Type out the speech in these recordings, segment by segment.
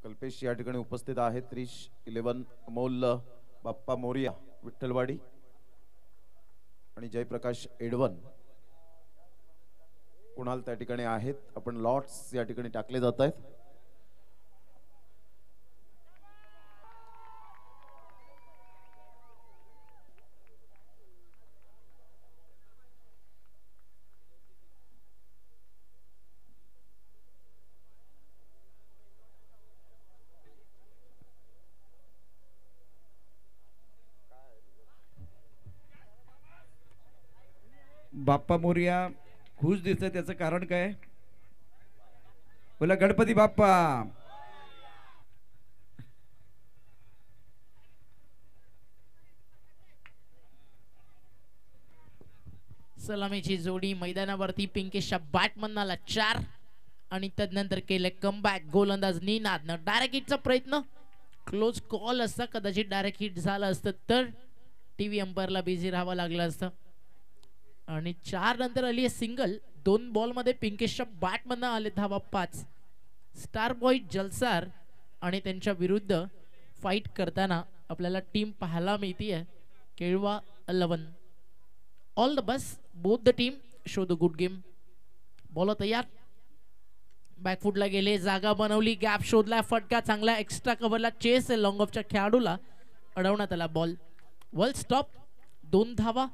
कल्पेश या ठिकाणी उपस्थित आहेत. त्रिश 11 अमोल बाप्पा मोरिया विठ्ठलवाडी आणि जयप्रकाश एडवन कुणाल त्या ठिकाणी आहेत. आपण लॉट्स या ठिकाणी टाकले जात आहेत. बाप्पा मोरिया खुश दिसतंय, त्याचं कारण काय? बोला गणपती बाप्पा. सलामीची जोडी मैदानावरती पिंकेशच्या बॅटमनला 4 आणि त्यानंतर केले कमबॅक. गोलंदाज निनादनं डायरेक्ट हिटचा प्रयत्न, क्लोज कॉल असता, कदाचित डायरेक्ट हिट झालं असतं तर टीव्ही अंपायरला बिझी राहावं लागलं असतं. आणि 4 नंतर आली आहे सिंगल. 2 बॉल मध्ये पिंकेशच्या बॅटमधनं आले धावा 5. स्टार बॉय जलसार आणि त्यांच्या विरुद्ध फाईट करताना आपल्याला टीम पाहायला मिळतीये Kelva 11. All the best both the team, show the good game. Ball तयार, बॅकफुटला गेले, जागा बनवली, गॅप शोधला, फटका चांगला, एक्स्ट्रा कव्हरला चेस आहे. लॉंग ऑफच्या खेळाडूला अडवण्यात आला बॉल. World stop. 2 धावा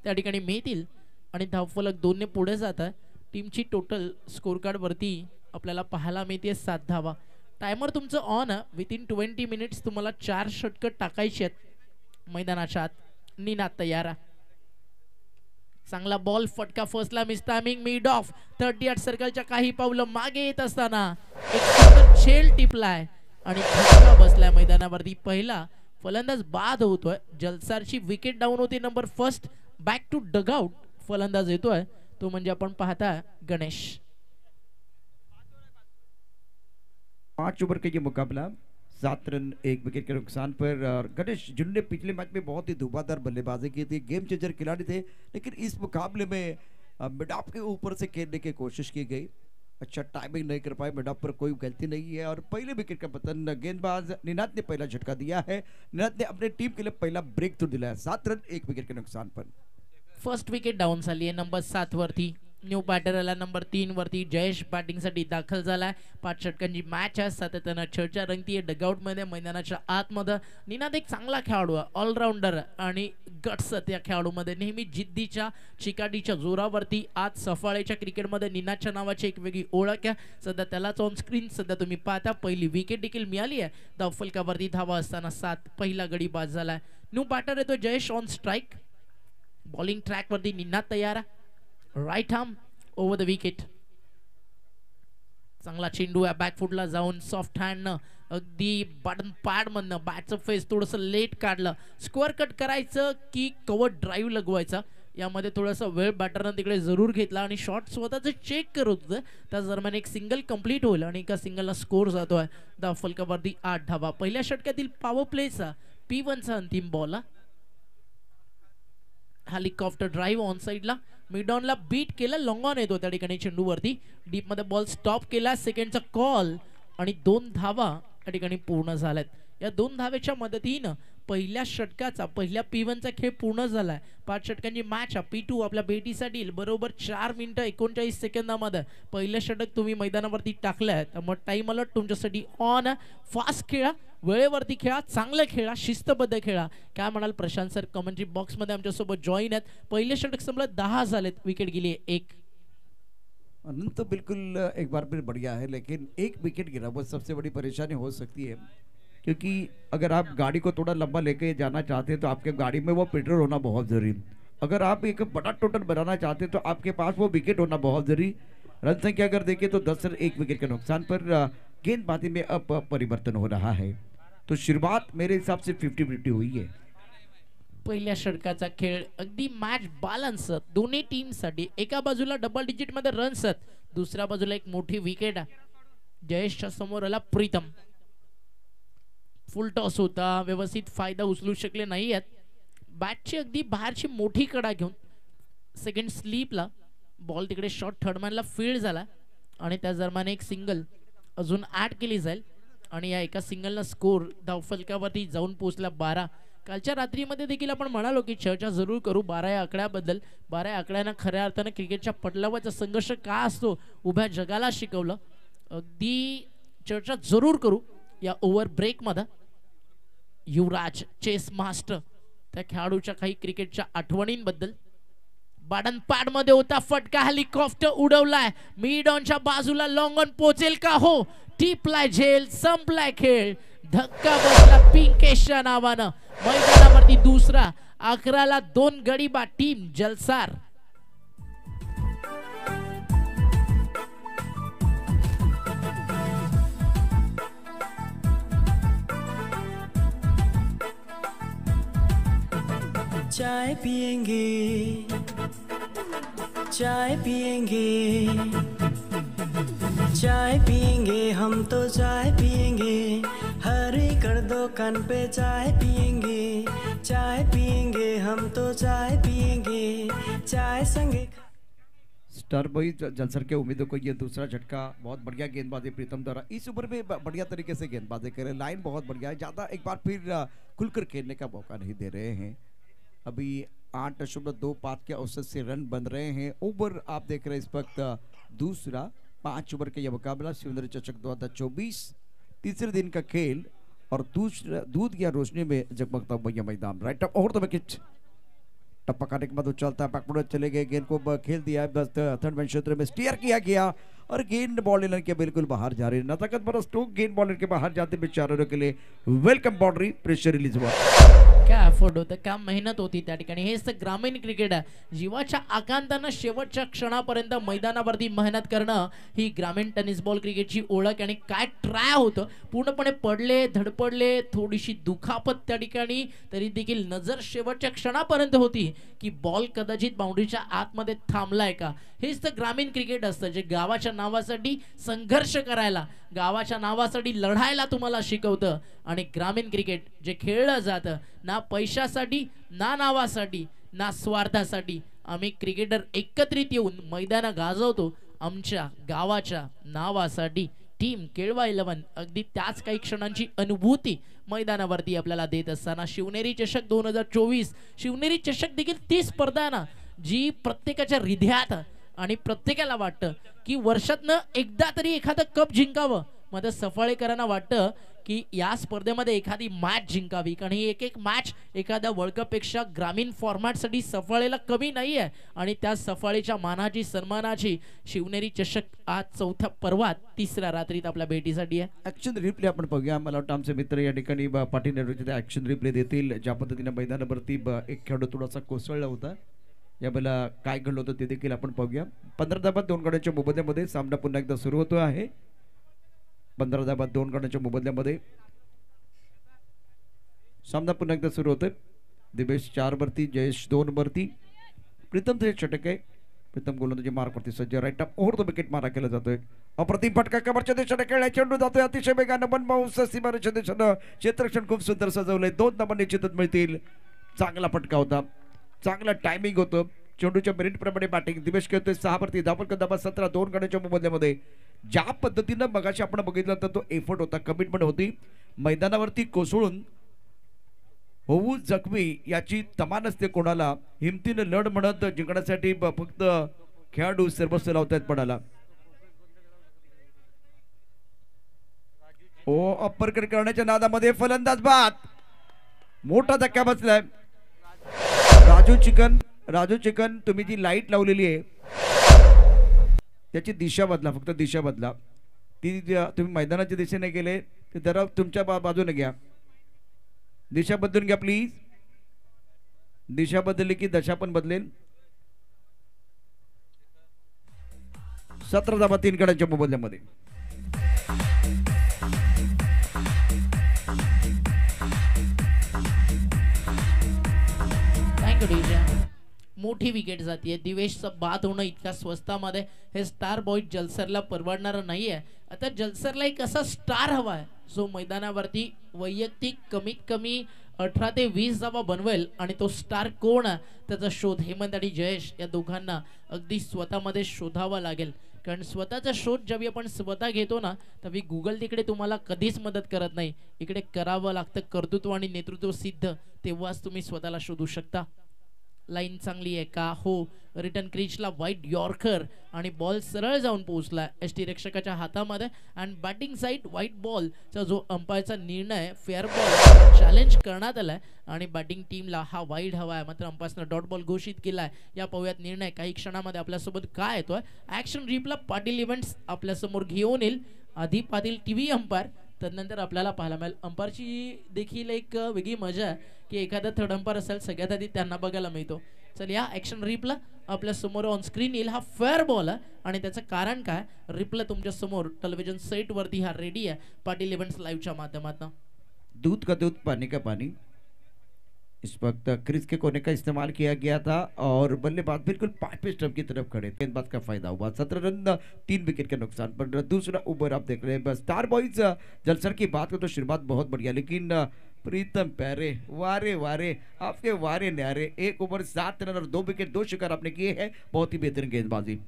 त्या ठिकाणी मिळतील आणि धावफलक 2 ने पुढे जात आहे. टीमची टोटल स्कोर कार्ड वरती आपल्याला पाहायला मिळते 7 धावा. टायमर तुमचं ऑन आहे. विथिन 20 मिनिट्स तुम्हाला 4 षटकं टाकायची आहेत मैदानाच्या आत. निनाद तयार आहे. चांगला बॉल, फटका फर्स्टला मिस टायमिंग, मिड ऑफ 38 सर्कलच्या काही पावलं मागे येत असताना एक छेल टिपलाय आणि फटका बसलाय मैदानावरती. पहिला फलंदाज बाद होतोय. जलसारची विकेट डाऊन होती. Number first back to dugout फलंदाज येतोय, तो म्हणजे आपण पाहता गणेश. 5 ओवर का ये मुकाबला, 7 रन 1 विकेट के नुकसान पर. गणेश, जिन्होंने पिछले मैच में बहुत ही धुआंधार बल्लेबाजी की थी, गेम चेंजर खिलाड़ी थे, लेकिन इस मुकाबले में मिड ऑफ के ऊपर से खेलने की कोशिश की गई. अच्छा टाइमिंग नहीं कर पाए, मिड ऑफ पर कोई गलती नहीं है और पहले विकेट का पतन गेंदबाज निनाद ने पहला झटका दिया है. निनाद ने अपने टीम के लिए पहला ब्रेक थ्रू दिलाया 7 रन 1 विकेट के नुकसान पर. फर्स्ट विकेट डाऊन झाली आहे नंबर 7 वरती. न्यू बॅटरला नंबर 3 वरती जयेश बॅटिंग साठी दाखल झालाय. 5 षटकांची मॅच आहे. सातत्यानं चर्चा रंगतीये डगआउट मध्ये, मैदानाच्या आतमध्ये. निनाद एक चांगला खेळाडू आहे, ऑलराऊंडर आणि गट्स त्या खेळाडूमध्ये. नेहमी जिद्दीच्या चिकाटीच्या जोरावरती आज सफाळेच्या क्रिकेटमध्ये निनादच्या नावाची एक वेगळी ओळख आहे. सध्या त्यालाच ऑन स्क्रीन सध्या तुम्ही पाहता. पहिली विकेट देखील मिळाली आहे. धावफलकावरती धावा असताना 7. पहिला गडी बाद झालाय. न्यू बॅटर येतो Jayesh on strike. Bowling track वरती निनाद तयार आहे. Right arm over the wicket. चांगला चेंडू आहे, बॅकफुटला जाऊन सॉफ्ट हँड अगदी बटन पॅड मधनं बॅटचं फेस थोडंसं लेट काढलं. स्क्वेअर कट करायचं की कव्हर ड्राईव्ह लगवायचा, यामध्ये थोडासा वेळ बॅटरनं तिकडे जरूर घेतला आणि शॉट स्वतःच चेक करत होतं. त्या दरम्यान एक सिंगल कंप्लीट होईल आणि एका सिंगलला स्कोर जातोय. धावफलकावरती 8 धावा. पहिल्या षटकातील पॉवर प्लेचा P1चा अंतिम बॉल. हेलिकॉप्टर ड्राईव्ह ऑन साइडला, मिड ऑनला बीट केलं, लॉंग ऑन येतो त्या ठिकाणी चेंडूवरती. डीप मध्ये बॉल स्टॉप केला, सेकंडचा कॉल आणि 2 धावा त्या ठिकाणी पूर्ण झाल्यात. या 2 धावेच्या मदतीनं पहिल्या षटकाचा, पहिल्या P1चा खेळ पूर्ण झालाय. 5 षटकांची मॅच P2 आपल्या भेटीसाठी बरोबर 4 मिनिटं 39 सेकंदामध्ये पहिलं षटक तुम्ही मैदानावरती टाकलंय. त्यामुळे टाइम अलर्ट तुमच्यासाठी ऑन. फास्ट खेळा, वेळेवरती खेळा, चांगलं खेळा, शिस्तबद्ध खेळा. काय म्हणाल प्रशांत सर? कमेंट्री बॉक्स मध्ये आमच्यासोबत जॉईन आहेत. पहिले षटक संपलं, 10 झालेत, विकेट गेली 1. अनंत तो बिल्कुल एक बार फिर बढ़िया है, लेकिन 1 विकेट गिरा वो सबसे बड़ी परेशानी हो सकती है, क्योंकि अगर आप गाड़ी को थोड़ा लंबा लेके जाना चाहते हैं तो आपके गाड़ी में वो पेट्रोल होना बहुत जरूरी. अगर आप एक बड़ा टोटल बनाना चाहते हैं तो आपके पास वो विकेट होना बहुत जरूरी. रन संख्या अगर देखें तो 10 रन 1 विकेट के नुकसान पर गेंदबाजी में अब परिवर्तन हो रहा है. तो शुरुआत मेरे हिसाब से 50-50 हुई है. पहिल्या षटकाचा खेळ अगदी मॅच बॅलन्स दोन्ही टीमसाठी. एका बाजूला डबल डिजिट मध्ये रन्स आहेत, दुसऱ्या बाजूला एक मोठी विकेट आहे. जयेशच्या समोर आला प्रीतम. फुल टॉस होता, व्यवस्थित फायदा उचलू शकले नाही आहेत. बॅटची अगदी बाहेरची मोठी कडा घेऊन सेकंड स्लीपला बॉल तिकडे शॉट थर्डमॅनला फील्ड झाला आणि त्या दरम्यान एक सिंगल अजून ऍड केली जाईल आणि या एका सिंगलला स्कोर धावफलकावरती जाऊन पोहोचला 12. कालच्या रात्रीमध्ये देखील आपण म्हणालो की चर्चा जरूर करू 12 या आकड्याबद्दल. 12 या आकड्यानं खऱ्या अर्थानं क्रिकेटच्या पटलावरचा संघर्ष का असतो उभ्या जगाला शिकवलं. अगदी चर्चा जरूर करू या ओव्हर ब्रेकमध्ये. युवराज चेस मास्टर त्या खेळाडूच्या काही क्रिकेटच्या आठवणींबद्दल. बाडनपाड मध्ये होता फटका, हेलिकॉप्टर उडवलाय, मिड ऑनच्या बाजूला लॉंग ऑन पोहोचेल का? हो, टिपलाय झेल, संपलाय खेळ, धक्का बसला पिंकेशच्या नावानं. मैदानावरती दुसरा 11ला 2 गडी बा टीम जलसार. चाय पिएंगे, चाय पिएंगे, चाय पिएंगे, हम तो चाय पिएंगे, हर कर दो कान पे चाय पिएंगे, चाय पिएंगे, हम तो चाय पिएंगे, चाय संगे. स्टार बॉय जलसर के उम्मीदों को ये दूसरा झटका. बहुत बढ़िया गेंदबाजी प्रीतम द्वारा. इस ओवर में बढ़िया तरीके से गेंदबाजी करे, लाइन बहुत बढ़िया है, ज़्यादा एक बार फिर खुलकर खेलने का मौका नहीं दे रहे हैं. अभी 8.25 के औसत से रन बन रहे हैं. ओवर आप देख रहे हैं इस वक्त दूसरा 5 ओवर का यह मुकाबला शिवनेरी चषक 2024 तीसरे दिन का खेल और दूसरा दूध या रोशनी में जगमगता हुआ यह मैदान. राइट अप और तो विकेट टप्पा काटने के बाद उछलता है, पकड़ चले गए, गेंद को खेल दिया है, बस थर्ड मैन क्षेत्र में स्टीयर किया गया और गेंद बॉलर के बिल्कुल बाहर जा रही है. नताकत पर स्ट्रोक गेंद बॉलर के बाहर जाते हुए 4 ओवर के लिए वेलकम बाउंड्री, प्रेशर रिलीज हुआ. क्या एफर्ट होतं, क्या मेहनत होती त्या ठिकाणी. हेच तर ग्रामीण क्रिकेट आहे. जीवाच्या आकांतानं शेवटच्या क्षणापर्यंत मैदानावरती मेहनत करणं ही ग्रामीण टेनिस बॉल क्रिकेटची ओळख. आणि काय ट्राय होतं, पूर्णपणे पडले, धडपडले, थोडीशी दुखापत त्या ठिकाणी, तरी देखील नजर शेवटच्या क्षणापर्यंत होती की बॉल कदाचित बाउंड्रीच्या आतमध्ये थांबलाय का. हेच तर ग्रामीण क्रिकेट असतं, जे गावाच्या नावासाठी संघर्ष करायला, गावाच्या नावासाठी लढायला तुम्हाला शिकवतं. आणि ग्रामीण क्रिकेट जे खेळलं जातं ना पैशासाठी, ना नावासाठी, ना स्वार्थासाठी. आम्ही क्रिकेटर एकत्रित येऊन मैदान गाजवतो आमच्या गावाच्या नावासाठी. टीम केळवा 11 अगदी त्याच काही क्षणांची अनुभूती मैदानावरती आपल्याला देत असताना शिवनेरी चषक 2024. शिवनेरी चषक देखील ती स्पर्धा आहे ना जी प्रत्येकाच्या हृदयात आणि प्रत्येकाला वाटतं की वर्षातनं एकदा तरी एखादं कप जिंकावं. मग सफाळेकरांना वाटतं की या स्पर्धेमध्ये एखादी मॅच जिंकावी, कारण ही एक मॅच एखाद्या वर्ल्ड कप पेक्षा ग्रामीण फॉर्मॅटसाठी सफाळेला कमी नाही आहे. आणि त्या सफाळेच्या मानाची, सन्मानाची शिवनेरी चषक आज चौथ्या पर्वात तिसऱ्या रात्रीत आपल्या भेटीसाठी आहे. ऍक्शन रिप्ले आपण बघूया. मला वाटतं आमचे मित्र या ठिकाणी पाटील नेहरूचे ऍक्शन रिप्ले देतील. ज्या पद्धतीने मैदानावरती एक खेळाडू थोडासा कोसळला होता, यावेळेला काय घडलं होतं ते देखील आपण पाहूया. 15 धावा 2 गड्यांच्या मोबदल्यामध्ये सामना पुन्हा एकदा सुरू होतो आहे. 15 धावा 2 गड्यांच्या मोबदल्यामध्ये सामना पुन्हा एकदा सुरू होतोय. दिवेश 4 वरती, जयेश 2 वरती, प्रीतम ते षटक आहे. प्रीतम गोलंदाजी मार्कवरती सज्ज. Right up over the wicket मारा केला जातोय. अप्रतिम फटका कमरच्या दिशेने खेळला, चेंडू जातोय अतिशय वेगानं, वन बाउन्स सीमारेषा दिशेनं. क्षेत्ररक्षण खूप सुंदर सजवलंय. 2 धावा निश्चितच मिळतील. चांगला फटका होता, चांगला टायमिंग होतं. चेंडूच्या मेरिट प्रमाणे बॅटिंग. दिवेश खेळतोय 6 वरती, धावफलक धावा 17, 2 गड्यांच्या मोबदल्यामध्ये. ज्या पद्धतीनं मगाशी आपण बघितलं तर तो एफर्ट होता, कमिटमेंट होती. मैदानावरती कोसळून होऊ जखमी याची तमा नसते कोणाला. हिमतीनं लढ म्हणत जिंकण्यासाठी फक्त खेळाडू सर्वस्व लावतायत पडाला. ओ अप्परकट करण्याच्या नादामध्ये फलंदाज बाद. मोठा धक्का बसलाय. राजू चिकन तुम्ही जी लाईट लावलेली आहे त्याची दिशा बदला, फक्त दिशा बदला. ती तुम्ही मैदानाच्या दिशेने गेले ते जरा तुमच्या बाजूने घ्या. दिशा बदलून घ्या प्लीज. दिशा बदलली की दशा पण बदलेल. 17 धावा 3 गड्यांच्या मोबदल्यामध्ये. मोठी विकेट जातीये. दिवेशचं बाद होणं इतक्या स्वस्तामध्ये हे स्टार बॉय जलसरला परवडणार नाहीये. आता जलसरला एक असा स्टार हवाय जो मैदानावरती वैयक्तिक कमीत कमी 18 ते 20 धावा बनवेल. आणि तो स्टार कोण आहे त्याचा शोध हेमंत आणि जयेश या दोघांना अगदी स्वतःमध्ये शोधावा लागेल. कारण स्वतःचा शोध जेव्हा आपण स्वतः घेतो ना तेव्हा गुगल तिकडे तुम्हाला कधीच मदत करत नाही. इकडे करावं लागतं कर्तृत्व आणि नेतृत्व सिद्ध, तेव्हाच तुम्ही स्वतःला शोधू शकता. लाईन चांगली आहे का? हो. रिटर्न क्रीजला वाईट यॉर्कर आणि बॉल सरळ जाऊन पोहोचला एसटी रक्षकाच्या हातामध्ये. आणि बॅटिंग साईड व्हाईट बॉलचा जो अंपायरचा निर्णय फेअर बॉल चॅलेंज करण्यात आलाय आणि बॅटिंग टीमला हा वाईड हवा आहे, मात्र अंपायरनं डॉट बॉल घोषित केलाय. या पाहूयात निर्णय काही क्षणामध्ये आपल्यासोबत काय येतोय. ॲक्शन रिपला पाटील इव्हेंट्स आपल्यासमोर घेऊन येईल. आधी पाटील टीव्ही अंपायर, तदनंतर आपल्याला पाहायला मिळेल. अंपायरची देखील एक वेगळी मजा आहे की एखादा थर्ड अंपायर असेल सगळ्यात आधी त्यांना बघायला मिळतो. चल या ॲक्शन रिपला आपल्या समोर ऑन स्क्रीन येईल हा फेअर बॉल आहे आणि त्याचं कारण काय रिपला तुमच्या समोर टेलिव्हिजन सेट वरती हा रेडी आहे पाटील इव्हेंट्स लाईव्हच्या माध्यमातून. दूध का दूध पानी का पानी इस वक्त क्रीज के कोने का इस्तेमाल किया गया था और बल्लेबाज बिल्कुल 5वें स्टंप की तरफ खड़े, गेंदबाज का फायदा हुआ. 17 रन 3 विकेट के नुकसान पर. दूसरा ओवर आप देख रहे हैं स्टार बॉयज जलसर की बात करो तो शुरुआत बहुत बढ़िया, लेकिन प्रीतम प्यारे वारे वारे आपके वारे न्यारे. 1 ओवर 7 रन और 2 विकेट 2 शिकार आपने किए हैं. बहुत ही बेहतरीन गेंदबाजी.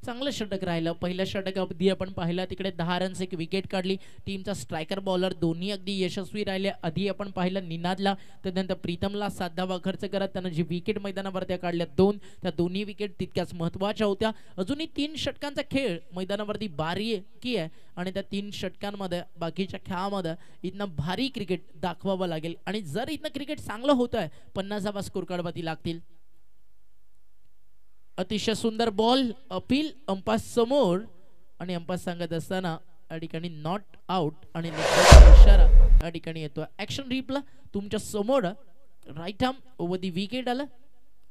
चांगलं षटक राहिलं. पहिल्या षटक अगदी आपण पाहिलं तिकडे 10 रन्स 1 विकेट काढली. टीमचा स्ट्रायकर बॉलर दोन्ही अगदी यशस्वी राहिले. आधी आपण पाहिलं निनादला, त्यानंतर प्रीतमला 7 धावा खर्च करत त्यानं जी विकेट मैदानावरती काढल्या 2, त्या दोन्ही विकेट तितक्याच महत्त्वाच्या होत्या. अजूनही 3 षटकांचा खेळ मैदानावरती बारीकी आहे आणि त्या 3 षटकांमध्ये बाकीच्या खेळामध्ये इथनं भारी क्रिकेट दाखवावं लागेल आणि जर इथनं क्रिकेट चांगलं होतं आहे 50 धावा स्कोर काढावी लागतील. अतिशय सुंदर बॉल अपील अंपायर समोर आणि अंपायर सांगत असताना या ठिकाणी नॉट आउट आणि इशारा या ठिकाणी येतो. ॲक्शन रिपला तुमच्या समोर right arm over the wicket आलं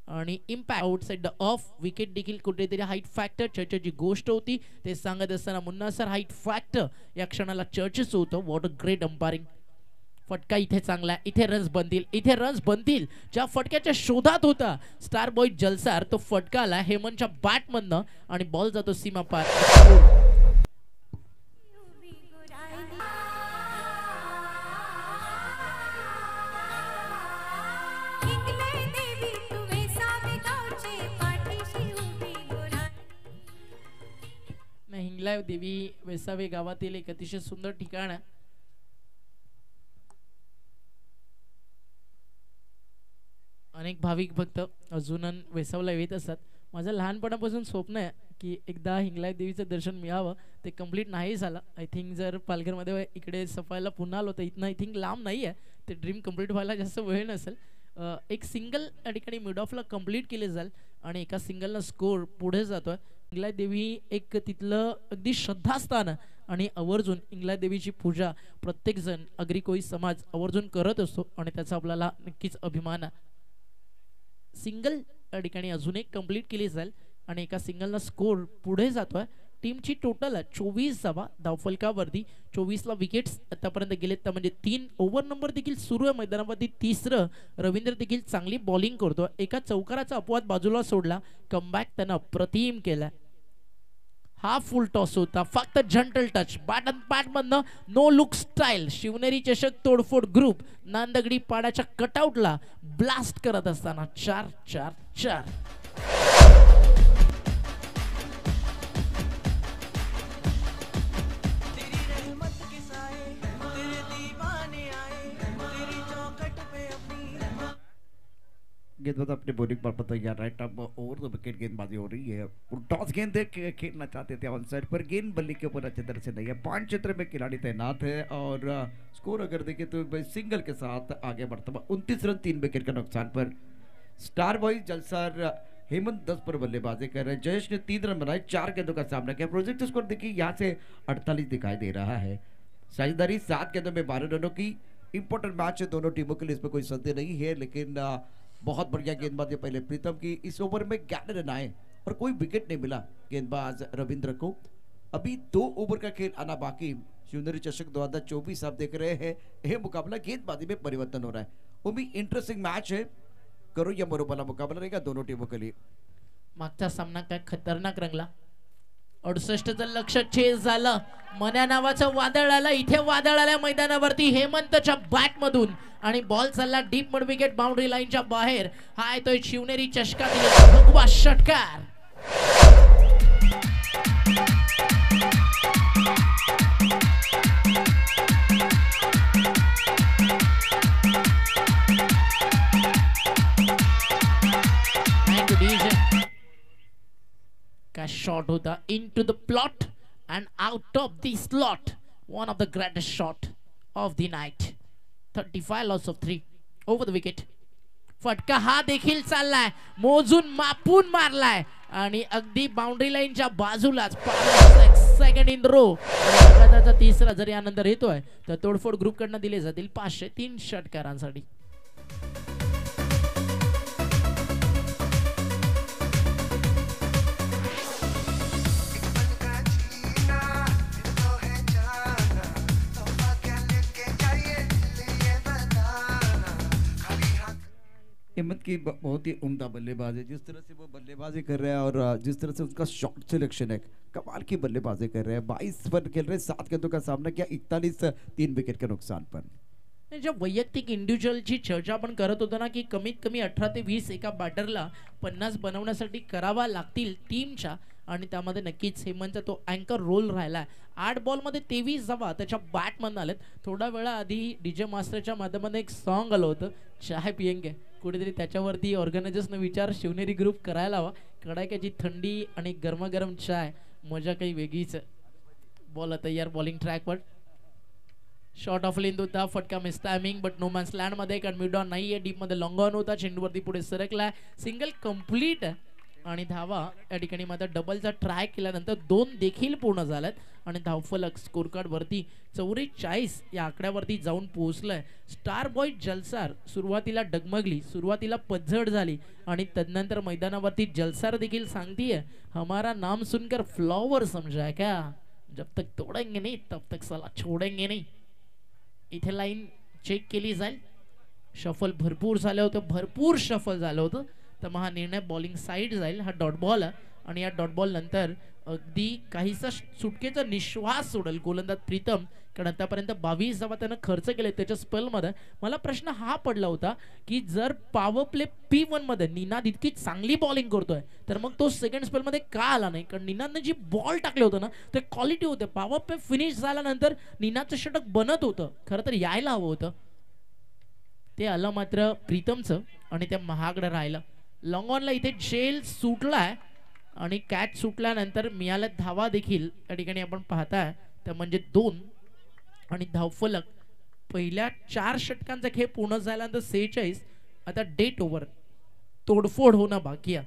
आणि impact outside the off wicket देखील कुठेतरी हाईट फॅक्टर चर्चेची गोष्ट होती ते सांगत असताना मुन्ना सर हाईट फॅक्टर या क्षणाला चर्चेचं होतं. What a great umpiring. फटका इथे चांगला आहे, इथे रन्स बनतील ज्या फटक्याच्या शोधात होता स्टार बॉय जलसार तो फटका आला हेमंतच्या बॅटमधनं आणि बॉल जातो सीमा पार. हिंगलाव देवी वेसावे गावातील एक अतिशय सुंदर ठिकाण आहे. अनेक भाविक भक्त अजून वेसावला येत असतात. माझं लहानपणापासून स्वप्न आहे की एकदा हिंगलाज देवीचं दर्शन मिळावं, ते कंप्लीट नाही झालं. आय थिंक जर पालघरमध्ये इकडे सफायला पुन्हा आलो तर इथनं आय थिंक लांब नाही आहे, ते ड्रीम कंप्लीट व्हायला जास्त वेळ नसेल. एक सिंगल या ठिकाणी मिड ऑफला कंप्लीट केले जाईल आणि एका सिंगलला स्कोर पुढे जातोय. हिंगलाज देवी एक तिथलं अगदी श्रद्धास्थान आणि आवर्जून हिंगलाज देवीची पूजा प्रत्येक जण अग्री कोळी समाज आवर्जून करत असतो आणि त्याचा आपल्याला नक्कीच अभिमान आहे. सिंगल या ठिकाणी अजून एक कंप्लीट केली जाईल आणि एका सिंगलला स्कोर पुढे जातोय. टीमची टोटल 24 धावा धावफलकावरती 24ला विकेट्स आतापर्यंत गेलेत, तर म्हणजे 3 ओव्हर नंबर देखील सुरू आहे मैदानावरती. तिसरं रवींद्र देखील चांगली बॉलिंग करतो. एका चौकाराचा अपवाद बाजूला सोडला, कमबॅक त्यानं अप्रतिम केलाय. हा फुल टॉस होता, फक्त जंटल टच बॅट अँड पॅट मधनं नो लुक स्टाईल. शिवनेरी चषक तोडफोड ग्रुप नांदगडी पाड्याच्या कटआउटला ब्लास्ट करत असताना 4-4-4. गेंदबाज अपने बॉलिंग पर तैयार. Right arm over the wicket गेंदबाजी हो रही है. टॉस गेंद खेलना चाहते थे ऑन साइड पर, गेंद बल्ले के ऊपर अच्छे तरह से नहीं है. 5 क्षेत्र में खिलाड़ी तैनात है और स्कोर अगर देखें तो सिंगल के साथ आगे बढ़ता हुआ 29 रन 3 विकेट के नुकसान पर. स्टार बॉय जलसार हेमंत 10 पर बल्लेबाजी कर रहे हैं. जयेश ने 3 रन बनाए, 4 गेंदों का सामना किया. प्रोजेक्ट स्कोर देखिए यहाँ से 48 दिखाई दे रहा है. साझेदारी 7 गेंदों में 12 रनों की. इंपॉर्टेंट मैच है दोनों टीमों के लिए, इसमें कोई संदेह नहीं है, लेकिन बहुत बढ़िया गेंदबाजी पहले प्रीतम की. इस ओवर में 11 रन आए और कोई विकेट नहीं मिला गेंदबाज रविंद्र को. अभी 2 ओवर का खेल आना बाकी. शिवनेरी चषक 2024 आप देख रहे हैं, यह मुकाबला गेंदबाजी में परिवर्तन हो रहा है. वो भी इंटरेस्टिंग मैच है. करो या मरो वाला मुकाबला रहेगा दोनों टीमों के लिए. मागचा सामना काय खतरनाक रंगला. 68चं लक्ष चेस झालं. मन्या नावाचं वादळ आलं. इथे वादळ आल्या मैदानावरती हेमंतच्या बॅट मधून आणि बॉल चालला डीप मिड विकेट बाउंड्री लाईनच्या बाहेर. हा येतोय शिवनेरी चषकातील भगवा षटकार. शॉट होता into the plot and out of the slot. One of the greatest shot of the night. 35 loss of 3 over the wicket. फटका हा देखील चाललाय, मोजून मापून मारलाय आणि अगदी बाउंड्री लाईनच्या बाजूलाच. Second in row. तिसरा जर यानंतर येतोय तर तोडफोड ग्रुप कडनं दिले जातील 503 षटकारांसाठी. हिम्मत की बहुत ही उम्दा बल्लेबाज है. जिस तरह से वो बल्लेबाजी कर रहा है और जिस तरह से उसका शॉट सिलेक्शन है, कमाल की बल्लेबाजी कर रहे हैं. 22 पर खेल रहे, 7 गेंदों का सामना किया, 41 3 विकेट के नुकसान पर. जब वैयक्तिक इंडिव्हिज्युअलची चर्चा आपण करत होतो ना की कमीत कमी 18 ते 20 एका बॅटरला 50 बनवण्यासाठी करावा लागतील टीमच्या, आणि त्यामध्ये नक्कीच हेमंतचा तो अँकर रोल राहिला. 8 बॉलमध्ये 23 धावा त्याच्या बॅटमधून आलेत. थोडा वेळा आधी डीजे मास्टरच्या माध्यमातून एक सॉन्ग आलं होतं चाय पियेंगे, कुठेतरी त्याच्यावरती ऑर्गनायझर्सने विचार शिवनेरी ग्रुप करायला हवा. कडाक्याची थंडी आणि गरमागरम चाय, मजा काही वेगळीच. बॉल तयार, बॉलिंग ट्रॅकवर. शॉर्ट ऑफ लेंथ होता, फटका miss timing but no man's land मध्ये, कारण मिड ऑन नाहीये. डीप मध्ये लॉंग ऑन होता, चेंडूवरती पुढे सरकलाय, सिंगल कंप्लीट आणि धावा या ठिकाणी मात्र डबलचा ट्राय केल्यानंतर 2 देखील पूर्ण झाल्यात आणि धावफलक स्कोर कार्ड वरती 44 या आकड्यावरती जाऊन पोहोचलाय. स्टार बॉय जलसार सुरुवातीला डगमगली, सुरुवातीला पद्धड झाली आणि तदनंतर मैदानावरती जलसार देखील सांगतीये हमारा नाम सुनकर फ्लॉवर समजा क्या, जब तक तोडेंगे नहीं तब तक साला छोडेंगे नहीं. इथे लाईन चेक केली जाईल. शफल भरपूर झालं होतं, भरपूर शफल झालं होतं, तर मग हा निर्णय बॉलिंग साईड जाईल. हा डॉट बॉल आणि या डॉट बॉल नंतर अगदी काहीसा सुटकेचा निश्वास सोडेल गोलंदाज प्रीतम, कारण आतापर्यंत 22 धावा त्यानं खर्च केले त्याच्या स्पेलमध्ये. मला प्रश्न हा पडला होता की जर पॉवर प्ले P1 मध्ये निनाद इतकी चांगली बॉलिंग करतोय तर मग तो सेकंड स्पेलमध्ये का आला नाही, कारण निनादने जी बॉल टाकले होते ना ते क्वालिटी होते. पॉवर प्ले फिनिश झाल्यानंतर निनादचं षटक बनत होतं, खरं तर यायला हवं होतं, ते आलं मात्र प्रीतमचं आणि ते महागडं राहिलं. लॉंग ऑनला इथे जेल सुटलाय आणि कॅच सुटल्यानंतर मिळाल्या धावा देखील या ठिकाणी आपण पाहताय तर म्हणजे 2 आणि धावफलक पहिल्या 4 षटकांचा खेळ पूर्ण झाल्यानंतर 46. आता डेट ओव्हर, तोडफोड होणं बाकी आहे.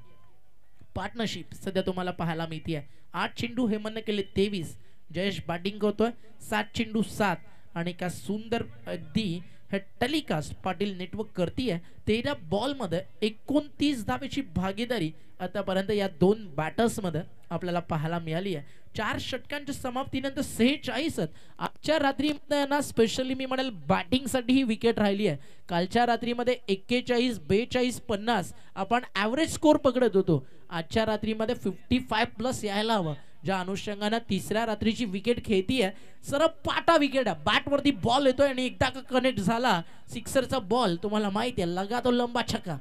पार्टनरशिप सध्या तुम्हाला पाहायला मिळते आहे. 8 चेंडू हेमंतने केले 23, जयेश बॅटिंग करतोय 7 चेंडू 7 आणि का सुंदर अगदी हे टेलिकास्ट पाटील नेटवर्क करतीये. 13 बॉल मध्ये 29 धावेची भागीदारी आतापर्यंत या 2 बॅटर्स मध्ये आपल्याला पाहायला मिळाली आहे. 4 षटकांच्या समाप्तीनंतर 46. आजच्या रात्रीमध्ये ना स्पेशली मी म्हणेल बॅटिंग साठी ही विकेट राहिली आहे. कालच्या रात्रीमध्ये 41, 42, 50 आपण ऍव्हरेज स्कोर पकडत होतो. आजच्या रात्रीमध्ये 55+ यायला हवं, ज्या अनुषंगाने तिसऱ्या रात्रीची विकेट खेळतीये. सरळ पाटा विकेट आहे, बॅट वरती बॉल येतोय आणि एकदा का कनेक्ट झाला सिक्सरचा बॉल, तुम्हाला माहिती आहे लगा तो लंबा छक्का.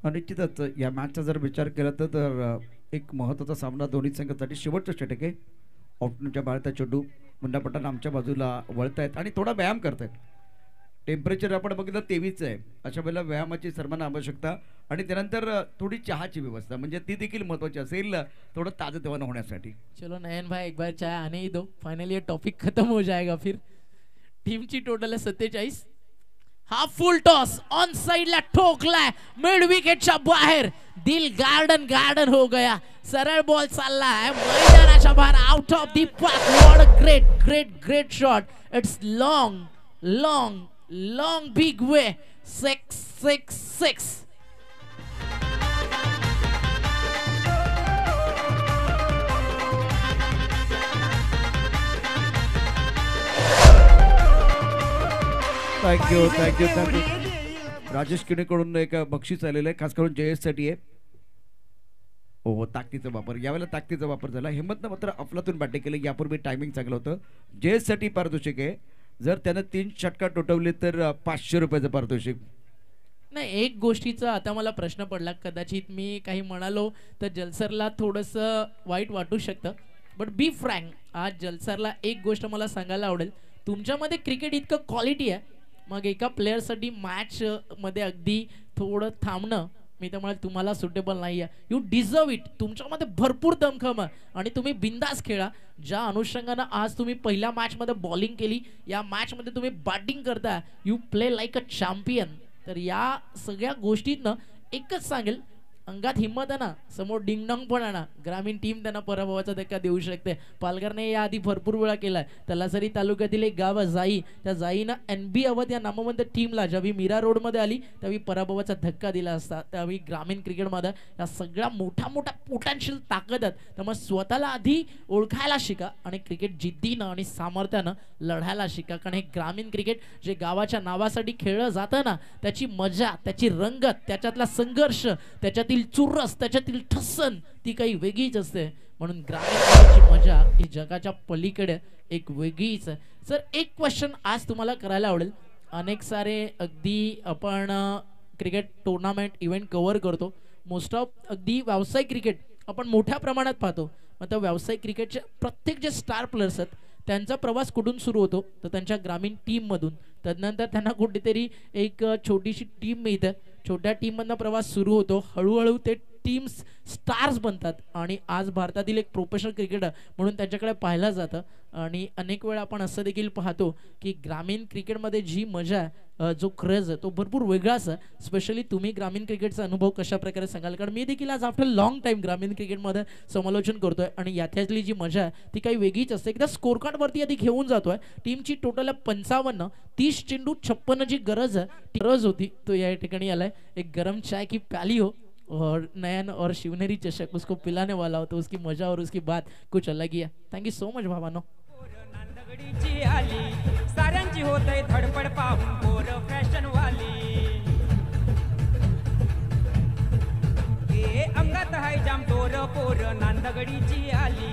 निश्चितच या मॅचचा जर विचार केला तर एक महत्त्वाचा सामना दोन्ही संघासाठी. शेवटचं षटक आहे, ऑप्शनच्या बाहेरचा चेंडू मुंडापट्टानं आमच्या बाजूला वळतायत आणि थोडा व्यायाम करतायत. टेम्परेचर आपण बघितलं 23 आहे, अशा वेळेला व्यायामाची सर्वांना आवश्यकता आणि त्यानंतर थोडी चहाची व्यवस्था म्हणजे ती देखील महत्त्वाची असेल थोडं ताजंतवानं होण्यासाठी. चलो नयन भाई एक बार चाय आने ही दो, फाइनली ये टॉपिक खत्म हो जाएगा. फिर टीमची टोटल आहे 47. हा फुल टॉस ऑन साइडला ठोकलाय मिड विकेटच्या बाहेर, दिल गार्डन गार्डन हो गया. सरळ बॉल चाललाय मैदानाच्या बाहेर out of the park. What a great great great shot. It's long long long big way. 666. Thank you thank you thank you. Rajesh किणेकडून एक बक्षीस आलेलं आहे, खास करून जयेश साठी आहे. हो ताकदीचा वापर, यावेळेला ताकदीचा वापर झाला. हेमंतनं मात्र अफलातून बॅटिंग केलं, यापूर्वी टायमिंग चांगलं होतं. जयेश साठी पारितोषिक आहे, जर त्यानं 3 षटका टोटवले तर 500 रुपयाचं पारितोषिक. नाही, एक गोष्टीचा आता मला प्रश्न पडला, कदाचित मी काही म्हणालो तर जलसरला थोडंसं वाईट वाटू शकतं, बट बी फ्रँक, आज जलसरला एक गोष्ट मला सांगायला आवडेल, तुमच्यामध्ये क्रिकेट इतकं क्वालिटी आहे, मग एका प्लेयरसाठी मॅच मध्ये अगदी थोडं थांबणं मी तर म्हणाल तुम्हाला सुटेबल नाही आहे. You deserve it. तुमच्यामध्ये भरपूर दमखम आहे आणि तुम्ही बिंदास खेळा. ज्या अनुषंगानं आज तुम्ही पहिल्या मॅचमध्ये बॉलिंग केली, या मॅचमध्ये तुम्ही बॅटिंग करता, you play like a champion. तर या सगळ्या गोष्टीतनं एकच सांगेल, अंगात हिंमत आहे ना, समोर डिंगडॉंग पण आहे ना, ग्रामीण टीम त्यांना पराभवाचा धक्का देऊ शकते. पालघरने याआधी भरपूर वेळा केलाय. तलासरी तालुक्यातील एक गाव जाई, त्या जाईनं NB अवध या नामवंत टीमला ज्यावेळी मीरा रोडमध्ये आली त्यावेळी पराभवाचा धक्का दिला असता. त्यावेळी ग्रामीण क्रिकेटमध्ये या सगळ्या मोठ्या मोठ्या पोटेन्शियल ताकद आहेत. त्यामुळे स्वतःला आधी ओळखायला शिका आणि क्रिकेट जिद्दीनं आणि सामर्थ्यानं लढायला शिका. कारण हे ग्रामीण क्रिकेट जे गावाच्या नावासाठी खेळलं जातं ना, त्याची मजा, त्याची रंगत, त्याच्यातला संघर्ष, त्याच्यातील चुरस, त्याच्यातील ठसन ती काही वेगळीच असते. म्हणून ग्रामीण मजा ही जगाच्या पलीकडे एक वेगळीच आहे. सर, एक क्वेश्चन आज तुम्हाला करायला आवडेल. अनेक सारे अगदी आपण क्रिकेट टुर्नामेंट इव्हेंट कव्हर करतो. मोस्ट ऑफ अगदी व्यावसायिक क्रिकेट आपण मोठ्या प्रमाणात पाहतो. मग त्या व्यावसायिक क्रिकेटचे प्रत्येक जे स्टार प्लेयर्स आहेत त्यांचा प्रवास कुठून सुरू होतो, तर त्यांच्या ग्रामीण टीममधून. त्यानंतर त्यांना कुठेतरी एक छोटीशी टीम मिळते, छोट्या टीममधनं प्रवास सुरू होतो. हळूहळू ते टीम्स स्टार्स बनतात आणि आज भारतातील एक प्रोफेशनल क्रिकेटर म्हणून त्यांच्याकडे पाहिलं जातं. आणि अनेक वेळा आपण असं देखील पाहतो की ग्रामीण क्रिकेटमध्ये जी मजा आहे, जो क्रेज आहे, तो भरपूर वेगळाच आहे. स्पेशली तुम्ही ग्रामीण क्रिकेटचा अनुभव कशा प्रकारे सांगाल? कारण मी देखील आज आफ्टर लॉंग टाईम ग्रामीण क्रिकेटमध्ये समालोचन करतोय आणि याच्यातली जी मजा आहे ती काही वेगळीच असते. एकदा स्कोर कार्डवरती आधी घेऊन जातोय. टीमची टोटल 55, 30 चेंडू 56 जी गरज होती तो या ठिकाणी आलाय. एक गरम चाय की प्याली हो और नयन और शिवनेरी चषक उसको पिलाने वाला हो, तो उसकी मजा और उसकी बात कुछ अलग ही है. थैंक यू सो मच भावानो. नांदगडीची आली साऱ्यांची होतय धडपड पाहून पोर फॅशन वाली. ए अंगात हाय जाम तोर पोर नांदगडीची आली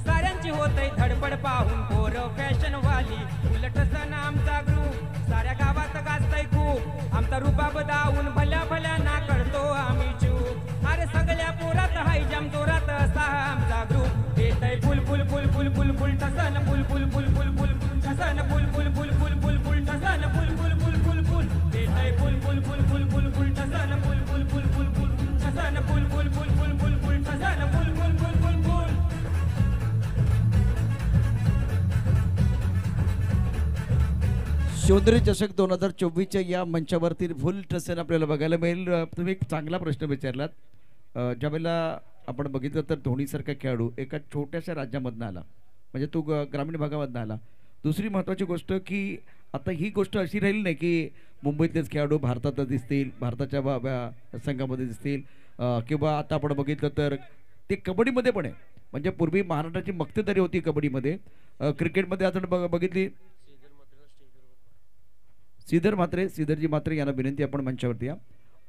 साऱ्यांची होतय धडपड पाहून पोर फॅशन वाली. उलट सण आमचा ग्रुप साऱ्या गावात गाजतय खूप. आमचा रुबाब दावून भल्या भल्या ना करतो आम्ही चूप. अरे सगळ्या पोरात हाय जाम जोरात असा आमचा ग्रुप. येतय फुल फुल फुल फुल फुल फुल ठसन फुल फुल फुल फुल फुल ठसन फुल फुल फुल फुल फुल फुल ठसन फुल फुल फुल फुल फुल. येतय फुल फुल फुल फुल फुल फुल ठसन फुल फुल फुल फुल फुल ठसन फुल फुल फुल फुल फुल फुल ठसन फुल फुल फुल फुल फुल. शिवनेरी चषक 2024च्या या मंचावरती फुल ठसन आपल्याला बघायला मिळेल. तुम्ही एक चांगला प्रश्न विचारलात. ज्यावेळेला आपण बघितलं तर धोनीसारखा खेळाडू एका छोट्याशा राज्यामधनं आला, म्हणजे तो ग्रामीण भागामधनं आला. दुसरी महत्त्वाची गोष्ट की आता ही गोष्ट अशी राहिली नाही की मुंबईतलेच खेळाडू भारतातच दिसतील, भारताच्या संघामध्ये दिसतील, किंवा आता आपण बघितलं तर ते कबड्डीमध्ये पण आहे. म्हणजे पूर्वी महाराष्ट्राची मक्तेदारी होती कबड्डीमध्ये. क्रिकेटमध्ये आपण बघितली श्रीधरजी म्हात्रे यांना विनंती आपण मंचावरती या.